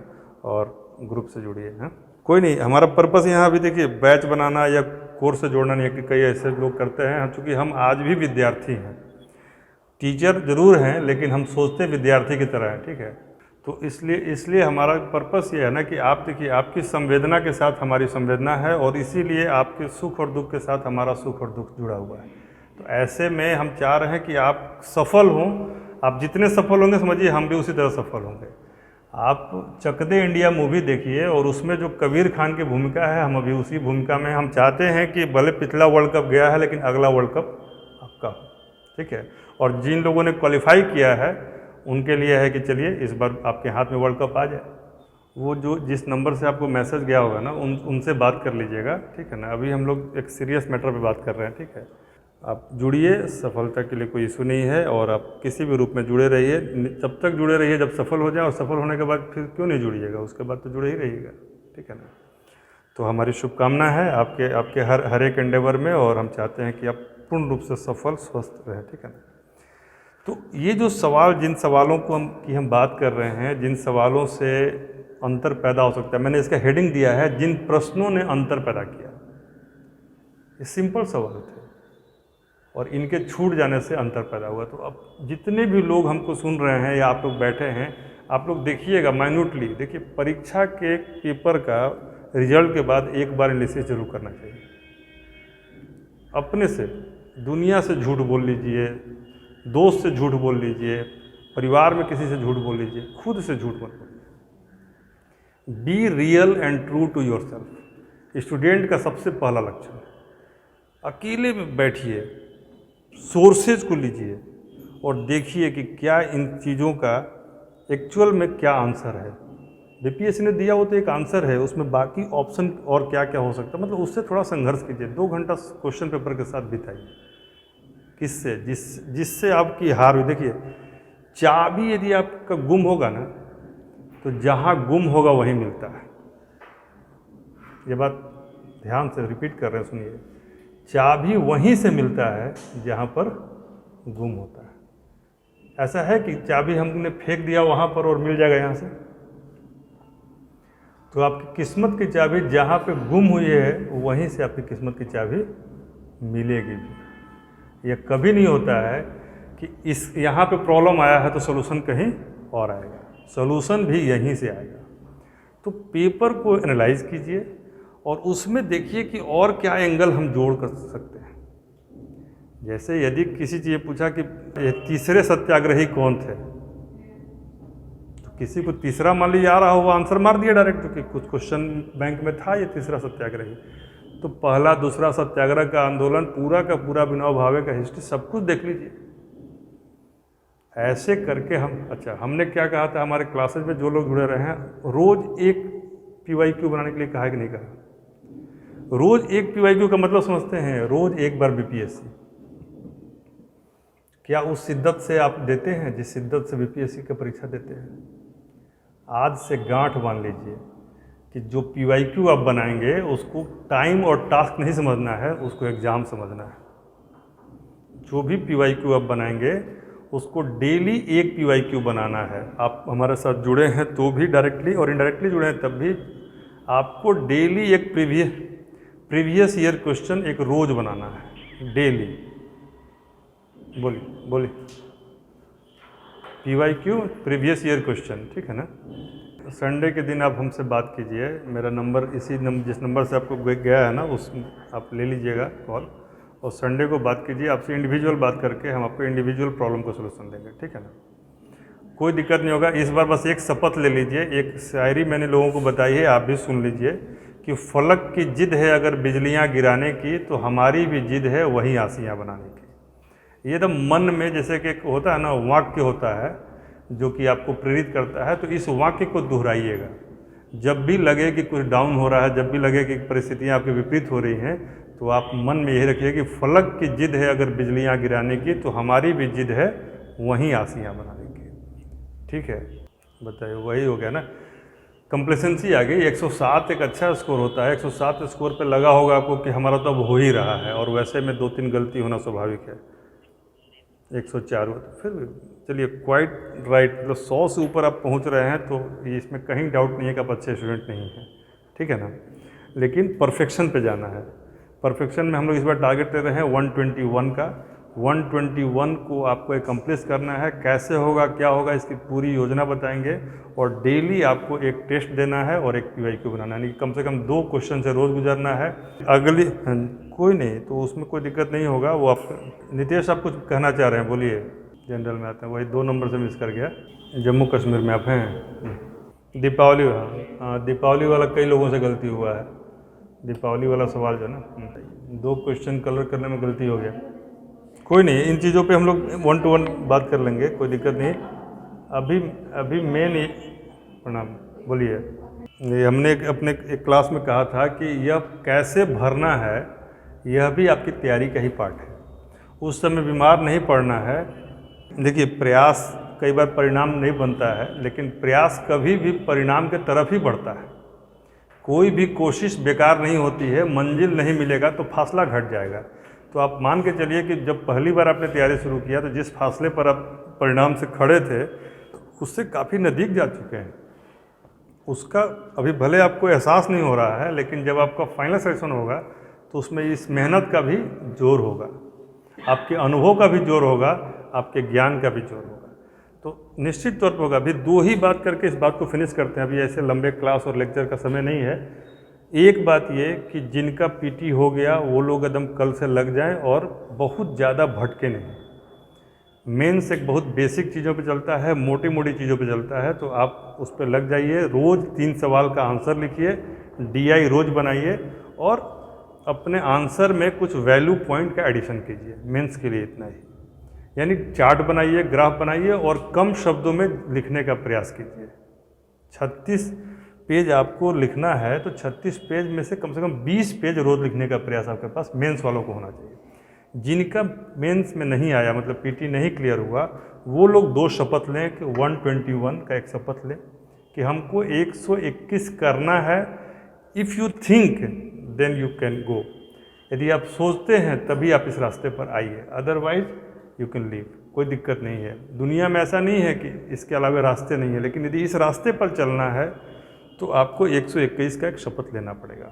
S1: और ग्रुप से जुड़िए। हाँ कोई नहीं, हमारा पर्पस यहाँ अभी देखिए बैच बनाना या कोर्स से जोड़ना नहीं है, कि कई ऐसे लोग करते हैं। चूँकि हम आज भी विद्यार्थी हैं, टीचर जरूर हैं, लेकिन हम सोचते विद्यार्थी की तरह हैं, ठीक है। तो इसलिए हमारा पर्पस ये है ना कि आप देखिए, आपकी संवेदना के साथ हमारी संवेदना है, और इसीलिए आपके सुख और दुख के साथ हमारा सुख और दुख जुड़ा हुआ है। तो ऐसे में हम चाह रहे हैं कि आप सफल हों। आप जितने सफल होंगे समझिए हम भी उसी तरह सफल होंगे। आप चक दे इंडिया मूवी देखिए, और उसमें जो कबीर खान की भूमिका है, हम अभी उसी भूमिका में। हम चाहते हैं कि भले पिछला वर्ल्ड कप गया है, लेकिन अगला वर्ल्ड कप आपका हो, ठीक है। और जिन लोगों ने क्वालिफाई किया है उनके लिए है कि चलिए इस बार आपके हाथ में वर्ल्ड कप आ जाए। वो जो जिस नंबर से आपको मैसेज गया होगा ना, उनसे बात कर लीजिएगा, ठीक है ना। अभी हम लोग एक सीरियस मैटर पे बात कर रहे हैं, ठीक है। आप जुड़िए, सफलता के लिए कोई इशू नहीं है, और आप किसी भी रूप में जुड़े रहिए, जब तक जुड़े रहिए जब सफल हो जाए, और सफल होने के बाद फिर क्यों नहीं जुड़िएगा, उसके बाद तो जुड़े ही रहिएगा, ठीक है ना। तो हमारी शुभकामना है आपके हर एक एंडेवर में, और हम चाहते हैं कि आप पूर्ण रूप से सफल स्वस्थ रहें, ठीक है ना। तो ये जो सवाल, जिन सवालों को हम बात कर रहे हैं, जिन सवालों से अंतर पैदा हो सकता है। मैंने इसका हेडिंग दिया है, जिन प्रश्नों ने अंतर पैदा किया। ये सिंपल सवाल थे और इनके छूट जाने से अंतर पैदा हुआ। तो अब जितने भी लोग हमको सुन रहे हैं या आप लोग बैठे हैं, आप लोग देखिएगा माइन्यूटली, देखिए परीक्षा के पेपर का रिजल्ट के बाद एक बार एनालिसिस जरूर करना चाहिए। अपने से, दुनिया से झूठ बोल लीजिए, दोस्त से झूठ बोल लीजिए, परिवार में किसी से झूठ बोल लीजिए, खुद से झूठ मत बोलिए। Be real and true to yourself. Student का सबसे पहला लक्षण, अकेले में बैठिए, सोर्सेज को लीजिए और देखिए कि क्या इन चीज़ों का एक्चुअल में क्या आंसर है। बीपीएससी ने दिया वो तो एक आंसर है, उसमें बाकी ऑप्शन और क्या क्या हो सकता है, मतलब उससे थोड़ा संघर्ष कीजिए। 2 घंटा क्वेश्चन पेपर के साथ बिताइए। किससे? जिससे आपकी हार हुई। देखिए, चाबी यदि आपका गुम होगा ना, तो जहाँ गुम होगा वहीं मिलता है। ये बात ध्यान से रिपीट कर रहे हैं, सुनिए। चाबी वहीं से मिलता है जहाँ पर गुम होता है। ऐसा है कि चाबी हमने फेंक दिया वहाँ पर और मिल जाएगा यहाँ से? तो आपकी किस्मत की चाबी जहाँ पे गुम हुई है वहीं से आपकी किस्मत की चाबी मिलेगी भी। यह कभी नहीं होता है कि इस यहाँ पे प्रॉब्लम आया है तो सोल्यूशन कहीं और आएगा, सोल्यूशन भी यहीं से आएगा। तो पेपर को एनालाइज कीजिए और उसमें देखिए कि और क्या एंगल हम जोड़ कर सकते हैं। जैसे यदि किसी चीज़ पूछा कि तीसरे सत्याग्रही कौन थे, तो किसी को तीसरा मान लीजिए आ रहा हो, वो आंसर मार दिया डायरेक्ट, क्योंकि कुछ क्वेश्चन बैंक में था ये तीसरा सत्याग्रही। तो पहला दूसरा सत्याग्रह का आंदोलन पूरा का पूरा विनोबा भावे का हिस्ट्री सब कुछ देख लीजिए। ऐसे करके हम, अच्छा हमने क्या कहा था हमारे क्लासेज में जो लोग जुड़े रहे हैं, रोज एक PYQ बनाने के लिए कहा है कि नहीं कहा? रोज एक PYQ का मतलब समझते हैं, रोज एक बार बीपीएससी। क्या उस शिद्दत से आप देते हैं जिस शिद्दत से बीपीएससी की परीक्षा देते हैं? आज से गांठ बांध लीजिए कि जो PYQ आप बनाएंगे उसको टाइम और टास्क नहीं समझना है, उसको एग्ज़ाम समझना है। जो भी PYQ आप बनाएंगे उसको डेली एक PYQ बनाना है। आप हमारे साथ जुड़े हैं तो भी, डायरेक्टली और इनडायरेक्टली जुड़े हैं तब भी, आपको डेली एक प्रीवियस ईयर क्वेश्चन एक रोज बनाना है, डेली। बोलिए PYQ प्रीवियस ईयर क्वेश्चन, ठीक है ना? संडे के दिन आप हमसे बात कीजिए, मेरा नंबर जिस नंबर से आपको गया है ना, उस आप ले लीजिएगा कॉल, और संडे को बात कीजिए। आपसे इंडिविजुअल बात करके हम आपको इंडिविजुअल प्रॉब्लम का सलूशन देंगे, ठीक है ना? कोई दिक्कत नहीं होगा। इस बार बस एक शपथ ले लीजिए, एक शायरी मैंने लोगों को बताई है, आप भी सुन लीजिए कि फलक की जिद है अगर बिजलियां गिराने की, तो हमारी भी जिद है वहीं आसियां बनाने की। ये तो मन में जैसे कि होता है ना, वाक्य होता है जो कि आपको प्रेरित करता है, तो इस वाक्य को दोहराइएगा। जब भी लगे कि कुछ डाउन हो रहा है, जब भी लगे कि परिस्थितियाँ आपके विपरीत हो रही हैं, तो आप मन में यही रखिए कि फलक की जिद है अगर बिजलियाँ गिराने की, तो हमारी भी जिद है वहीं आसियाँ बनाने की, ठीक है? बताइए, वही हो गया ना, कंप्लेसेंसी आ गई। 107 एक अच्छा स्कोर होता है, 107 स्कोर पे लगा होगा आपको कि हमारा तो अब हो ही रहा है, और वैसे में 2-3 गलती होना स्वाभाविक है। 104 हुआ, तो फिर चलिए क्वाइट राइट, मतलब 100 से ऊपर आप पहुंच रहे हैं, तो इसमें कहीं डाउट नहीं है कि आप अच्छे स्टूडेंट नहीं हैं, ठीक है ना? लेकिन परफेक्शन पे जाना है। परफेक्शन में हम लोग इस बार टारगेट ले रहे हैं 121 का। 121 को आपको एकम्प्लिश करना है। कैसे होगा, क्या होगा, इसकी पूरी योजना बताएंगे, और डेली आपको एक टेस्ट देना है और एक PYQ बनाना है, यानी कम से कम 2 क्वेश्चन से रोज़ गुजरना है। अगली कोई नहीं, तो उसमें कोई दिक्कत नहीं होगा। वो आप नितेश आप कुछ कहना चाह रहे हैं, बोलिए। जनरल में आते हैं, वही 2 नंबर से मिस कर गया। जम्मू कश्मीर में आप हैं? दीपावली, हाँ दीपावली वाला कई लोगों से गलती हुआ है। दीपावली वाला सवाल जो है ना, 2 क्वेश्चन कलर करने में गलती हो गया। कोई नहीं, इन चीज़ों पे हम लोग 1 to 1 बात कर लेंगे, कोई दिक्कत नहीं। अभी मेन प्रणाम, बोलिए। ये हमने अपने एक क्लास में कहा था कि यह कैसे भरना है, यह भी आपकी तैयारी का ही पार्ट है। उस समय बीमार नहीं पड़ना है। देखिए, प्रयास कई बार परिणाम नहीं बनता है, लेकिन प्रयास कभी भी परिणाम के तरफ ही बढ़ता है। कोई भी कोशिश बेकार नहीं होती है। मंजिल नहीं मिलेगा तो फासला घट जाएगा। तो आप मान के चलिए कि जब पहली बार आपने तैयारी शुरू किया, तो जिस फासले पर आप परिणाम से खड़े थे, उससे काफ़ी नज़दीक जा चुके हैं। उसका अभी भले आपको एहसास नहीं हो रहा है, लेकिन जब आपका फाइनल सिलेक्शन होगा तो उसमें इस मेहनत का भी जोर होगा, आपके अनुभव का भी जोर होगा, आपके ज्ञान का भी जोर होगा। तो निश्चित तौर पर होगा। अभी दो ही बात करके इस बात को फिनिश करते हैं, अभी ऐसे लंबे क्लास और लेक्चर का समय नहीं है। एक बात ये कि जिनका पीटी हो गया वो लोग एकदम कल से लग जाएं और बहुत ज़्यादा भटके नहीं। मेंस एक बहुत बेसिक चीज़ों पे चलता है, मोटी मोटी चीज़ों पे चलता है, तो आप उस पर लग जाइए। रोज़ 3 सवाल का आंसर लिखिए, डीआई रोज़ बनाइए और अपने आंसर में कुछ वैल्यू पॉइंट का एडिशन कीजिए। मेंस के लिए इतना ही, यानी चार्ट बनाइए, ग्राफ बनाइए और कम शब्दों में लिखने का प्रयास कीजिए। 36 पेज आपको लिखना है तो 36 पेज में से कम 20 पेज रोज़ लिखने का प्रयास आपके पास मेंस वालों को होना चाहिए। जिनका मेंस में नहीं आया, मतलब पीटी नहीं क्लियर हुआ, वो लोग 2 शपथ लें कि 121 का एक शपथ लें कि हमको 121 करना है। If you think then you can go. यदि आप सोचते हैं तभी आप इस रास्ते पर आइए, अदरवाइज यू कैन लीव। कोई दिक्कत नहीं है, दुनिया में ऐसा नहीं है कि इसके अलावा रास्ते नहीं है, लेकिन यदि इस रास्ते पर चलना है तो आपको 121 का एक शपथ लेना पड़ेगा।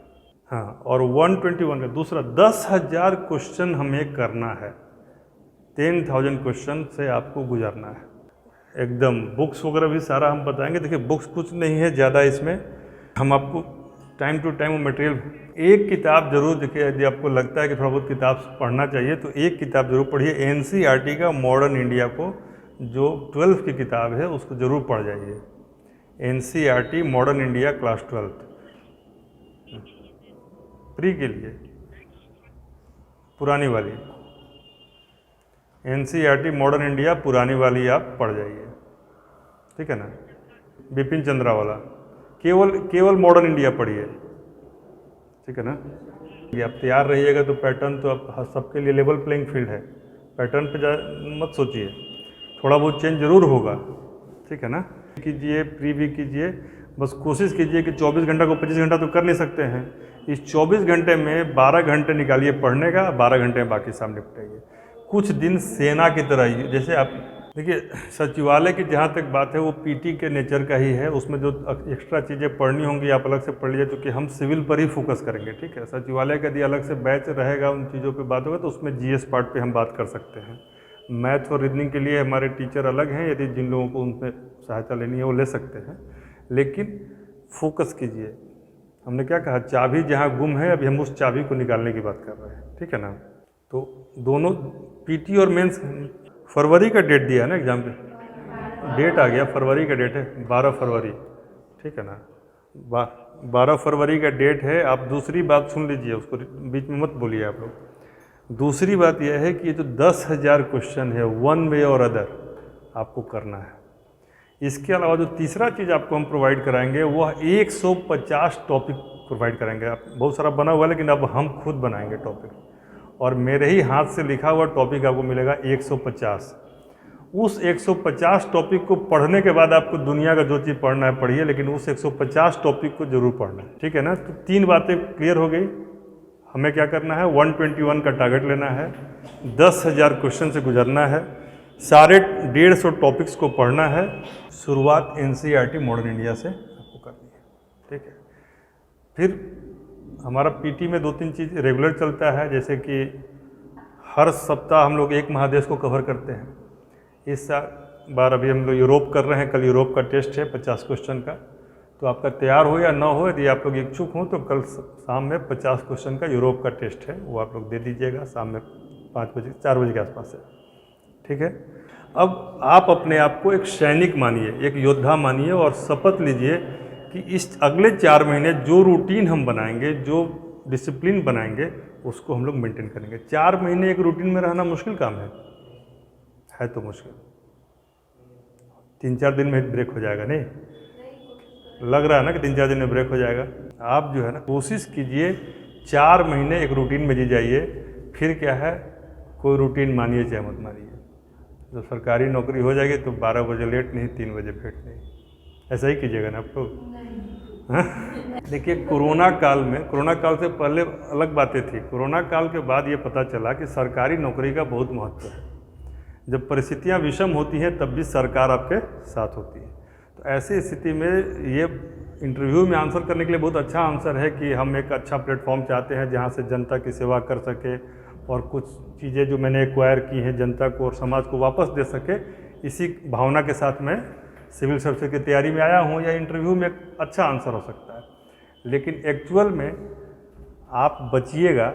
S1: हाँ, और 121 का दूसरा 10,000 क्वेश्चन हमें करना है। 10,000 क्वेश्चन से आपको गुजरना है एकदम। बुक्स वगैरह भी सारा हम बताएंगे। देखिए बुक्स कुछ नहीं है ज़्यादा, इसमें हम आपको टाइम टू टाइम वो मटेरियल, एक किताब जरूर देखिए। यदि आपको लगता है कि थोड़ा बहुत किताब पढ़ना चाहिए तो एक किताब जरूर पढ़िए, एनसीईआरटी का मॉडर्न इंडिया को, जो 12th की किताब है उसको ज़रूर पढ़ जाइए। NCERT modern India class 12th pre के लिए, पुरानी वाली एनसीईआरटी मॉडर्न इंडिया पुरानी वाली आप पढ़ जाइए, ठीक है ना। बिपिन चंद्रा वाला केवल मॉडर्न इंडिया पढ़िए, ठीक है ना। ये आप तैयार रहिएगा तो पैटर्न तो आप सबके लिए लेवल प्लेइंग फील्ड है। पैटर्न पे मत सोचिए, थोड़ा बहुत चेंज जरूर होगा, ठीक है ना। कीजिए, प्री भी कीजिए, बस कोशिश कीजिए कि 24 घंटा को 25 घंटा तो कर नहीं सकते हैं। इस 24 घंटे में 12 घंटे निकालिए पढ़ने का, 12 घंटे में बाकी सब निपटाइए। कुछ दिन सेना की तरह ही, जैसे आप देखिए सचिवालय की जहाँ तक बात है वो पीटी के नेचर का ही है। उसमें जो एक्स्ट्रा चीज़ें पढ़नी होंगी आप अलग से पढ़ लीजिए, क्योंकि हम सिविल पर ही फोकस करेंगे, ठीक है। सचिवालय का यदि अलग से बैच रहेगा, उन चीज़ों पे बात होगा तो उसमें जीएस पार्ट पे हम बात कर सकते हैं। मैथ और रीजनिंग के लिए हमारे टीचर अलग हैं, यदि जिन लोगों को उनसे सहायता लेनी है वो ले सकते हैं, लेकिन फोकस कीजिए। हमने क्या कहा, चाबी जहाँ गुम है अभी हम उस चाबी को निकालने की बात कर रहे हैं, ठीक है ना। तो दोनों पीटी और मेंस, फरवरी का डेट दिया है ना एग्जाम पे, डेट आ गया, फरवरी का डेट है 12 फरवरी, ठीक है ना। 12 फरवरी का डेट है। आप दूसरी बात सुन लीजिए, उसको बीच में मत बोलिए आप लोग। दूसरी बात यह है कि ये जो 10,000 क्वेश्चन है वन वे और अदर आपको करना है। इसके अलावा जो तीसरा चीज़ आपको हम प्रोवाइड कराएंगे वह 150 टॉपिक प्रोवाइड करेंगे। आप बहुत सारा बना हुआ है, लेकिन अब हम खुद बनाएंगे टॉपिक, और मेरे ही हाथ से लिखा हुआ टॉपिक आपको मिलेगा 150। उस 150 टॉपिक को पढ़ने के बाद आपको दुनिया का जो चीज़ पढ़ना है पढ़िए, लेकिन उस 150 टॉपिक को जरूर पढ़ना है, ठीक है ना। तो 3 बातें क्लियर हो गई। हमें क्या करना है, 121 का टारगेट लेना है, 10,000 क्वेश्चन से गुजरना है, सारे 150 टॉपिक्स को पढ़ना है। शुरुआत एनसीईआरटी मॉडर्न इंडिया से आपको करनी है, ठीक है। फिर हमारा पीटी में 2-3 चीज़ रेगुलर चलता है, जैसे कि हर सप्ताह हम लोग एक महादेश को कवर करते हैं। इस बार अभी हम लोग यूरोप कर रहे हैं, कल यूरोप का टेस्ट है 50 क्वेश्चन का। तो आपका तैयार हो या ना हो, यदि आप लोग इच्छुक हों तो कल शाम में 50 क्वेश्चन का यूरोप का टेस्ट है, वो आप लोग दे दीजिएगा शाम में 5 बजे 4 बजे के आसपास से, ठीक है। अब आप अपने आप को एक सैनिक मानिए, एक योद्धा मानिए और शपथ लीजिए कि इस अगले 4 महीने जो रूटीन हम बनाएंगे, जो डिसिप्लिन बनाएंगे, उसको हम लोग मेंटेन करेंगे। 4 महीने एक रूटीन में रहना मुश्किल काम है तो मुश्किल। 3-4 दिन में ब्रेक हो जाएगा, नहीं लग रहा है ना कि 3-4 दिन में ब्रेक हो जाएगा। आप जो है ना कोशिश कीजिए 4 महीने एक रूटीन में जी जाइए। फिर क्या है, कोई रूटीन मानिए चाहे मत मानिए। जब सरकारी नौकरी हो जाएगी तो 12 बजे लेट नहीं, 3 बजे भेंट नहीं, ऐसा ही कीजिएगा ना आप लोग। देखिए कोरोना काल से पहले अलग बातें थी। कोरोना काल के बाद ये पता चला कि सरकारी नौकरी का बहुत महत्व है। जब परिस्थितियां विषम होती हैं तब भी सरकार आपके साथ होती है। तो तो ऐसी स्थिति में ये इंटरव्यू में आंसर करने के लिए बहुत अच्छा आंसर है कि हम एक अच्छा प्लेटफॉर्म चाहते हैं जहाँ से जनता की सेवा कर सके और कुछ चीज़ें जो मैंने एक्वायर की हैं जनता को और समाज को वापस दे सके। इसी भावना के साथ मैं सिविल सर्विस की तैयारी में आया हूँ। या इंटरव्यू में एक अच्छा आंसर हो सकता है, लेकिन एक्चुअल में आप बचिएगा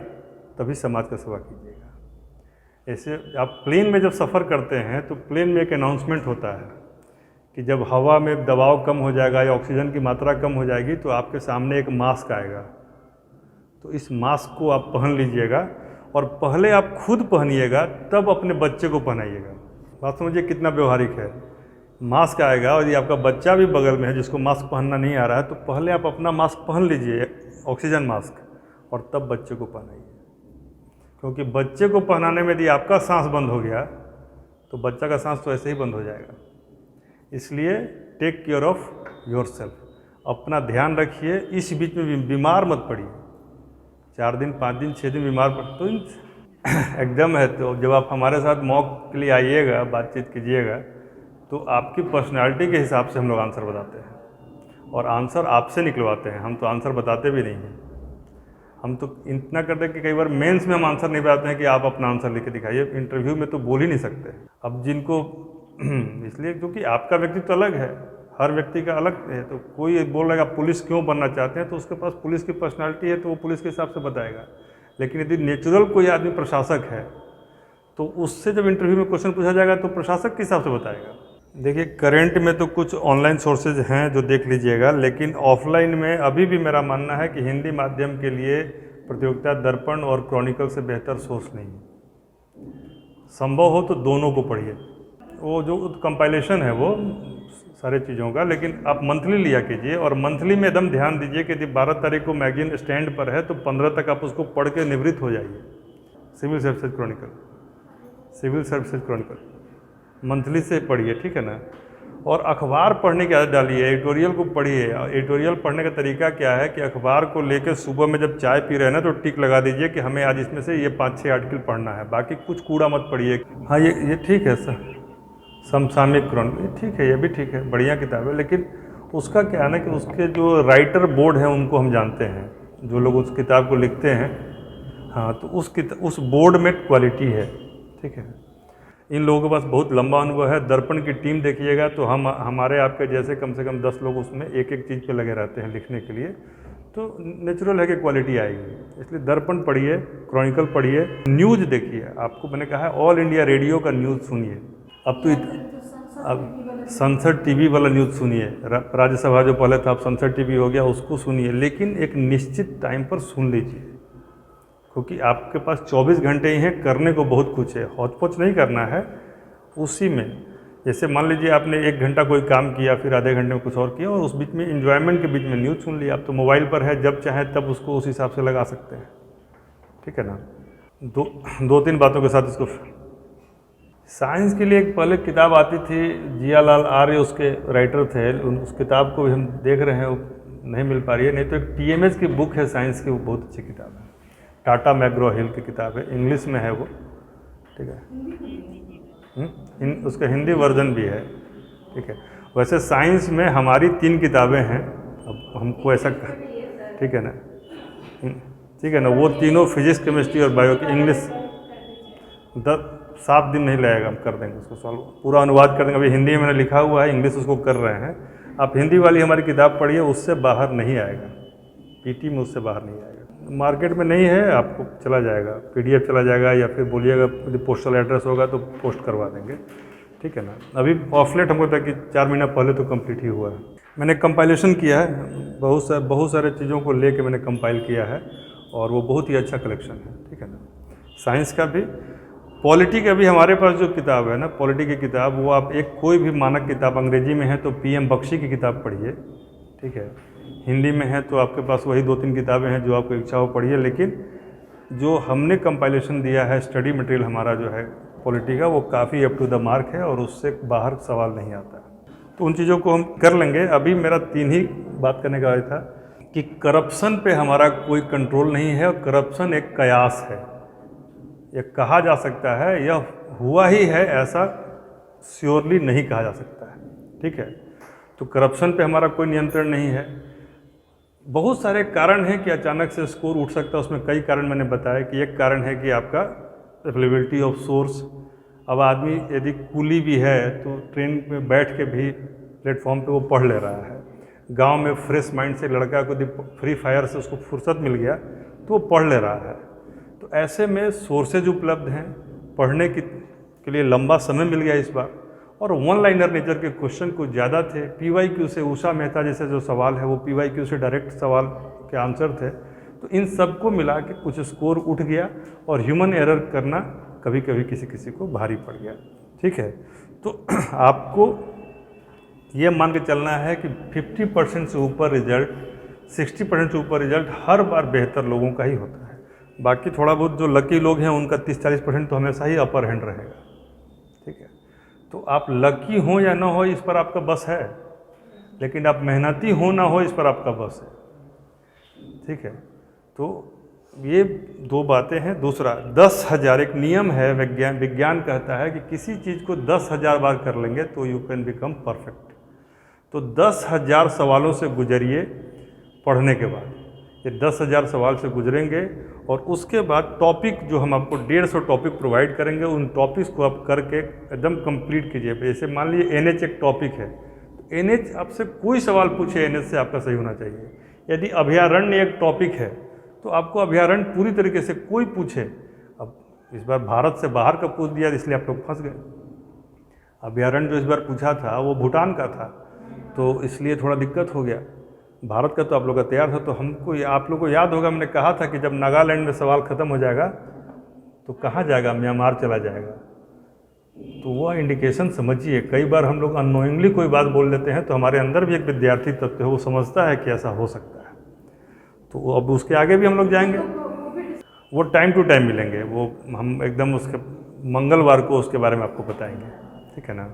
S1: तभी समाज का सेवा कीजिएगा। ऐसे आप प्लेन में जब सफ़र करते हैं तो प्लेन में एक अनाउंसमेंट होता है कि जब हवा में दबाव कम हो जाएगा या ऑक्सीजन की मात्रा कम हो जाएगी तो आपके सामने एक मास्क आएगा। तो इस मास्क को आप पहन लीजिएगा और पहले आप खुद पहनिएगा तब अपने बच्चे को पहनाइएगा। बात समझिए कितना व्यवहारिक है। मास्क आएगा और ये आपका बच्चा भी बगल में है जिसको मास्क पहनना नहीं आ रहा है, तो पहले आप अपना मास्क पहन लीजिए, ऑक्सीजन मास्क, और तब बच्चे को पहनाइए। क्योंकि बच्चे को पहनाने में यदि आपका सांस बंद हो गया तो बच्चा का सांस तो ऐसे ही बंद हो जाएगा। इसलिए take care of yourself, अपना ध्यान रखिए। इस बीच में बीमार मत पड़िए। 4 दिन 5 दिन 6 दिन बीमार पड़ तो एकदम है। तो जब आप हमारे साथ मॉक के लिए आइएगा, बातचीत कीजिएगा, तो आपकी पर्सनालिटी के हिसाब से हम लोग आंसर बताते हैं और आंसर आपसे निकलवाते हैं। हम तो आंसर बताते भी नहीं हैं। हम तो इतना करते हैं कि कई बार मेंस में हम आंसर नहीं बताते हैं कि आप अपना आंसर लिख के दिखाइए। इंटरव्यू में तो बोल ही नहीं सकते। अब जिनको इसलिए क्योंकि आपका व्यक्तित्व तो अलग है, हर व्यक्ति का अलग है। तो कोई बोल रहा है आप पुलिस क्यों बनना चाहते हैं, तो उसके पास पुलिस की पर्सनालिटी है तो वो पुलिस के हिसाब से बताएगा। लेकिन यदि नेचुरल कोई आदमी प्रशासक है तो उससे जब इंटरव्यू में क्वेश्चन पूछा जाएगा तो प्रशासक के हिसाब से बताएगा। देखिए करंट में तो कुछ ऑनलाइन सोर्सेज हैं जो देख लीजिएगा, लेकिन ऑफलाइन में अभी भी मेरा मानना है कि हिंदी माध्यम के लिए प्रतियोगिता दर्पण और क्रॉनिकल से बेहतर सोर्स नहीं है। संभव हो तो दोनों को पढ़िए। वो जो कंपाइलेशन है वो सारे चीज़ों का, लेकिन आप मंथली लिया कीजिए और मंथली में एकदम ध्यान दीजिए कि यदि 12 तारीख को मैगजीन स्टैंड पर है तो 15 तक आप उसको पढ़ के निवृत्त हो जाइए। Civil services chronicle, civil services chronicle monthly से पढ़िए, ठीक है ना। और अखबार पढ़ने की आदत डालिए, एडिटोरियल को पढ़िए। एडिटोरियल पढ़ने का तरीका क्या है कि अखबार को लेकर सुबह में जब चाय पी रहे हैं ना तो टिक लगा दीजिए कि हमें आज इसमें से ये 5-6 आर्टिकल पढ़ना है, बाकी कुछ कूड़ा मत पढ़िए। हाँ ये ठीक है सर, समसामयिक क्रॉनिकल ठीक है, ये भी ठीक है, बढ़िया किताब है। लेकिन उसका क्या है ना कि उसके जो राइटर बोर्ड हैं उनको हम जानते हैं, जो लोग उस किताब को लिखते हैं। हाँ तो उस बोर्ड में क्वालिटी है, ठीक है। इन लोगों के पास बहुत लंबा अनुभव है। दर्पण की टीम देखिएगा तो हमारे आपके जैसे कम से कम 10 लोग उसमें एक एक चीज़ पे लगे रहते हैं लिखने के लिए, तो नेचुरल है कि क्वालिटी आएगी। इसलिए दर्पण पढ़िए, क्रॉनिकल पढ़िए, न्यूज़ देखिए। आपको मैंने कहा है ऑल इंडिया रेडियो का न्यूज़ सुनिए। अब संसद टीवी वाला न्यूज़ सुनिए। राज्यसभा जो पहले था अब संसद टीवी हो गया, उसको सुनिए, लेकिन एक निश्चित टाइम पर सुन लीजिए, क्योंकि आपके पास 24 घंटे ही हैं, करने को बहुत कुछ है। हौच-पौच नहीं करना है उसी में। जैसे मान लीजिए आपने 1 घंटा कोई काम किया, फिर आधे घंटे में कुछ और किया, और उस बीच में एंजॉयमेंट के बीच में न्यूज़ सुन लिया। आप तो मोबाइल पर है, जब चाहे तब उसको उस हिसाब से लगा सकते हैं, ठीक है ना। 2-3 बातों के साथ इसको। साइंस के लिए एक पहले किताब आती थी, जियालाल आर्य उसके राइटर थे। उस किताब को भी हम देख रहे हैं, वो नहीं मिल पा रही है। नहीं तो एक TMS की बुक है साइंस की, वो बहुत अच्छी किताब है। टाटा मैग्रो हिल की किताब है, इंग्लिश में है वो, ठीक है। उसका हिंदी वर्जन भी है, ठीक है। वैसे साइंस में हमारी 3 किताबें हैं। अब हमको ऐसा, ठीक है ना, ठीक है ना, वो तीनों फिजिक्स, केमिस्ट्री और बायो की इंग्लिश। 7 दिन नहीं लगेगा, हम कर देंगे उसको सॉल्व, पूरा अनुवाद कर देंगे। अभी हिंदी में मैंने लिखा हुआ है, इंग्लिश उसको कर रहे हैं। आप हिंदी वाली हमारी किताब पढ़िए, उससे बाहर नहीं आएगा, PT में उससे बाहर नहीं आएगा। मार्केट में नहीं है, आपको चला जाएगा, PDF चला जाएगा, या फिर बोलिएगा यदि पोस्टल एड्रेस होगा तो पोस्ट करवा देंगे, ठीक है ना। अभी ऑफलेट हमको तक कि 4 महीना पहले तो कंप्लीट ही हुआ है। मैंने कंपाइलेशन किया है, बहुत सारे चीज़ों को लेके मैंने कंपाइल किया है, और वो बहुत ही अच्छा कलेक्शन है, ठीक है ना। साइंस का भी, पॉलिटी का भी हमारे पास जो किताब है ना, पॉलिटी की किताब, वो आप कोई भी मानक किताब अंग्रेजी में है तो PM बख्शी की किताब पढ़िए, ठीक है। हिंदी में है तो आपके पास वही 2-3 किताबें हैं जो आपको इच्छा हो पढ़िए। लेकिन जो हमने कंपाइलेशन दिया है, स्टडी मटेरियल हमारा जो है पॉलिटी का, वो काफ़ी अप टू द मार्क है और उससे बाहर सवाल नहीं आता है। तो उन चीज़ों को हम कर लेंगे। अभी मेरा 3 ही बात करने का था कि करप्शन पे हमारा कोई कंट्रोल नहीं है, और करप्शन एक कयास है। यह कहा जा सकता है, यह हुआ ही है, ऐसा श्योरली नहीं कहा जा सकता है, ठीक है। तो करप्शन पे हमारा कोई नियंत्रण नहीं है। बहुत सारे कारण हैं कि अचानक से स्कोर उठ सकता है, उसमें कई कारण मैंने बताया कि एक कारण है कि आपका अवेलेबिलिटी ऑफ सोर्स। अब आदमी यदि कूली भी है तो ट्रेन में बैठ के भी प्लेटफॉर्म पे वो पढ़ ले रहा है। गांव में फ्रेश माइंड से लड़का को फ्री फायर से उसको फुर्सत मिल गया तो वो पढ़ ले रहा है। तो ऐसे में सोर्सेज उपलब्ध हैं, पढ़ने के लिए लंबा समय मिल गया इस बार, और वन लाइनर नेचर के क्वेश्चन कुछ ज़्यादा थे। PYQ से उषा मेहता जैसे जो सवाल है वो PYQ से डायरेक्ट सवाल के आंसर थे। तो इन सबको मिला के कुछ स्कोर उठ गया, और ह्यूमन एरर करना कभी कभी किसी किसी को भारी पड़ गया। ठीक है, तो आपको ये मान के चलना है कि 50% से ऊपर रिजल्ट, 60% से ऊपर रिजल्ट हर बार बेहतर लोगों का ही होता है। बाकी थोड़ा बहुत जो लकी लोग हैं उनका 30-40% तो हमेशा ही अपर हैंड रहेगा। ठीक है, तो आप लकी हो या ना हो इस पर आपका बस है, लेकिन आप मेहनती हो ना हो इस पर आपका बस है। ठीक है, तो ये दो बातें हैं। दूसरा, 10,000 एक नियम है, विज्ञान कहता है कि किसी चीज़ को 10,000 बार कर लेंगे तो यू कैन बिकम परफेक्ट। तो 10,000 सवालों से गुजरिए पढ़ने के बाद, ये 10,000 सवाल से गुजरेंगे, और उसके बाद टॉपिक जो हम आपको 150 टॉपिक प्रोवाइड करेंगे, उन टॉपिक्स को आप करके एकदम कंप्लीट कीजिए। जैसे मान लीजिए NH एक टॉपिक है, तो NH आपसे कोई सवाल पूछे NH से आपका सही होना चाहिए। यदि अभयारण्य एक टॉपिक है तो आपको अभयारण्य पूरी तरीके से कोई पूछे, अब इस बार भारत से बाहर का पूछ दिया इसलिए आप लोग फंस गए। अभयारण्य जो इस बार पूछा था वो भूटान का था, तो इसलिए थोड़ा दिक्कत हो गया। भारत का तो आप लोग का तैयार था। तो हमको, आप लोग को याद होगा मैंने कहा था कि जब नागालैंड में सवाल ख़त्म हो जाएगा तो कहाँ जाएगा, म्यांमार चला जाएगा। तो वह इंडिकेशन समझिए, कई बार हम लोग अननोइंगली कोई बात बोल देते हैं, तो हमारे अंदर भी एक विद्यार्थी तत्व है, वो समझता है कि ऐसा हो सकता है। तो अब उसके आगे भी हम लोग जाएंगे, वो टाइम टू टाइम मिलेंगे, वो हम एकदम उसके मंगलवार को उसके बारे में आपको बताएंगे। ठीक है ना,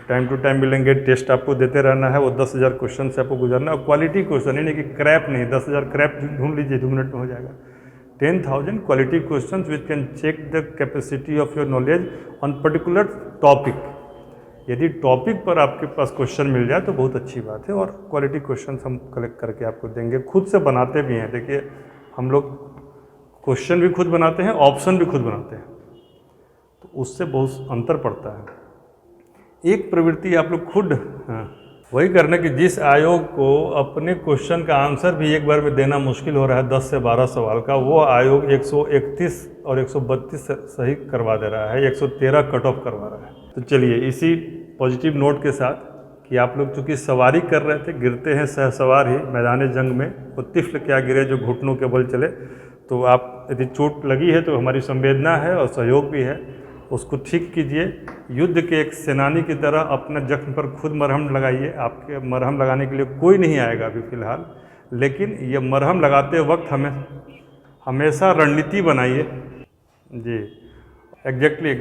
S1: टाइम टू टाइम मिलेंगे, टेस्ट आपको देते रहना है। वो 10,000 क्वेश्चन से आपको गुजरना है, और क्वालिटी क्वेश्चन, यानी कि क्रैप नहीं। 10,000 क्रैप ढूंढ लीजिए, 2 मिनट में हो जाएगा। 10,000 quality question which can check the capacity of your knowledge on particular topic. यदि टॉपिक पर आपके पास क्वेश्चन मिल जाए तो बहुत अच्छी बात है, और क्वालिटी क्वेश्चन हम कलेक्ट करके आपको देंगे। खुद से बनाते भी हैं, देखिए हम लोग क्वेश्चन भी खुद बनाते हैं, ऑप्शन भी खुद बनाते हैं, तो उससे बहुत अंतर पड़ता है। एक प्रवृत्ति आप लोग खुद वही करना कि जिस आयोग को अपने क्वेश्चन का आंसर भी एक बार में देना मुश्किल हो रहा है 10 से 12 सवाल का, वो आयोग 131 और 132 सही करवा दे रहा है, 113 कट ऑफ करवा रहा है। तो चलिए इसी पॉजिटिव नोट के साथ कि आप लोग चूँकि सवारी कर रहे थे, गिरते हैं सहसवार ही मैदान जंग में, वो तिफल क्या गिरे जो घुटनों के बल चले। तो आप यदि चोट लगी है तो हमारी संवेदना है और सहयोग भी है, उसको ठीक कीजिए। युद्ध के एक सेनानी की तरह अपने जख्म पर खुद मरहम लगाइए। आपके मरहम लगाने के लिए कोई नहीं आएगा अभी फ़िलहाल, लेकिन ये मरहम लगाते वक्त हमें हमेशा रणनीति बनाइए। जी, एग्जैक्टली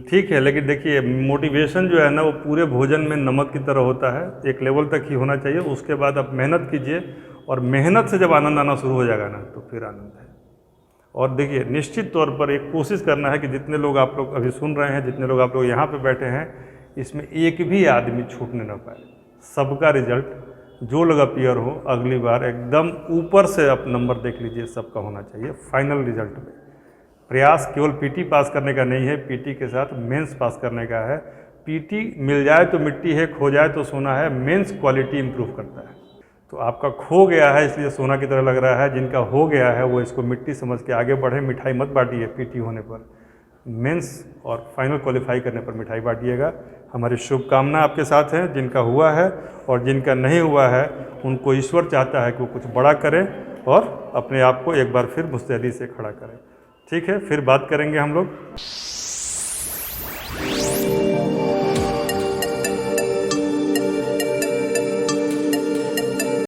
S1: ठीक है, लेकिन देखिए मोटिवेशन जो है ना वो पूरे भोजन में नमक की तरह होता है, एक लेवल तक ही होना चाहिए। उसके बाद आप मेहनत कीजिए, और मेहनत से जब आनंद आना शुरू हो जाएगा ना तो फिर आनंद है। और देखिए निश्चित तौर पर एक कोशिश करना है कि जितने लोग आप लोग अभी सुन रहे हैं, जितने लोग आप लोग यहाँ पे बैठे हैं, इसमें एक भी आदमी छूटने ना पाए। सबका रिजल्ट जो लोग अपीयर हो अगली बार एकदम ऊपर से आप नंबर देख लीजिए, सबका होना चाहिए फाइनल रिजल्ट में। प्रयास केवल पीटी पास करने का नहीं है, पीटी के साथ मेंस पास करने का है। पीटी मिल जाए तो मिट्टी है, खो जाए तो सोना है। मेंस क्वालिटी इंप्रूव करता है। तो आपका खो गया है इसलिए सोना की तरह लग रहा है, जिनका हो गया है वो इसको मिट्टी समझ के आगे बढ़े। मिठाई मत बांटिए पीटी होने पर, मेंस और फाइनल क्वालिफाई करने पर मिठाई बांटिएगा। हमारी शुभकामना आपके साथ है, जिनका हुआ है और जिनका नहीं हुआ है उनको ईश्वर चाहता है कि वो कुछ बड़ा करें और अपने आप को एक बार फिर मुस्तैदी से खड़ा करें। ठीक है, फिर बात करेंगे हम लोग।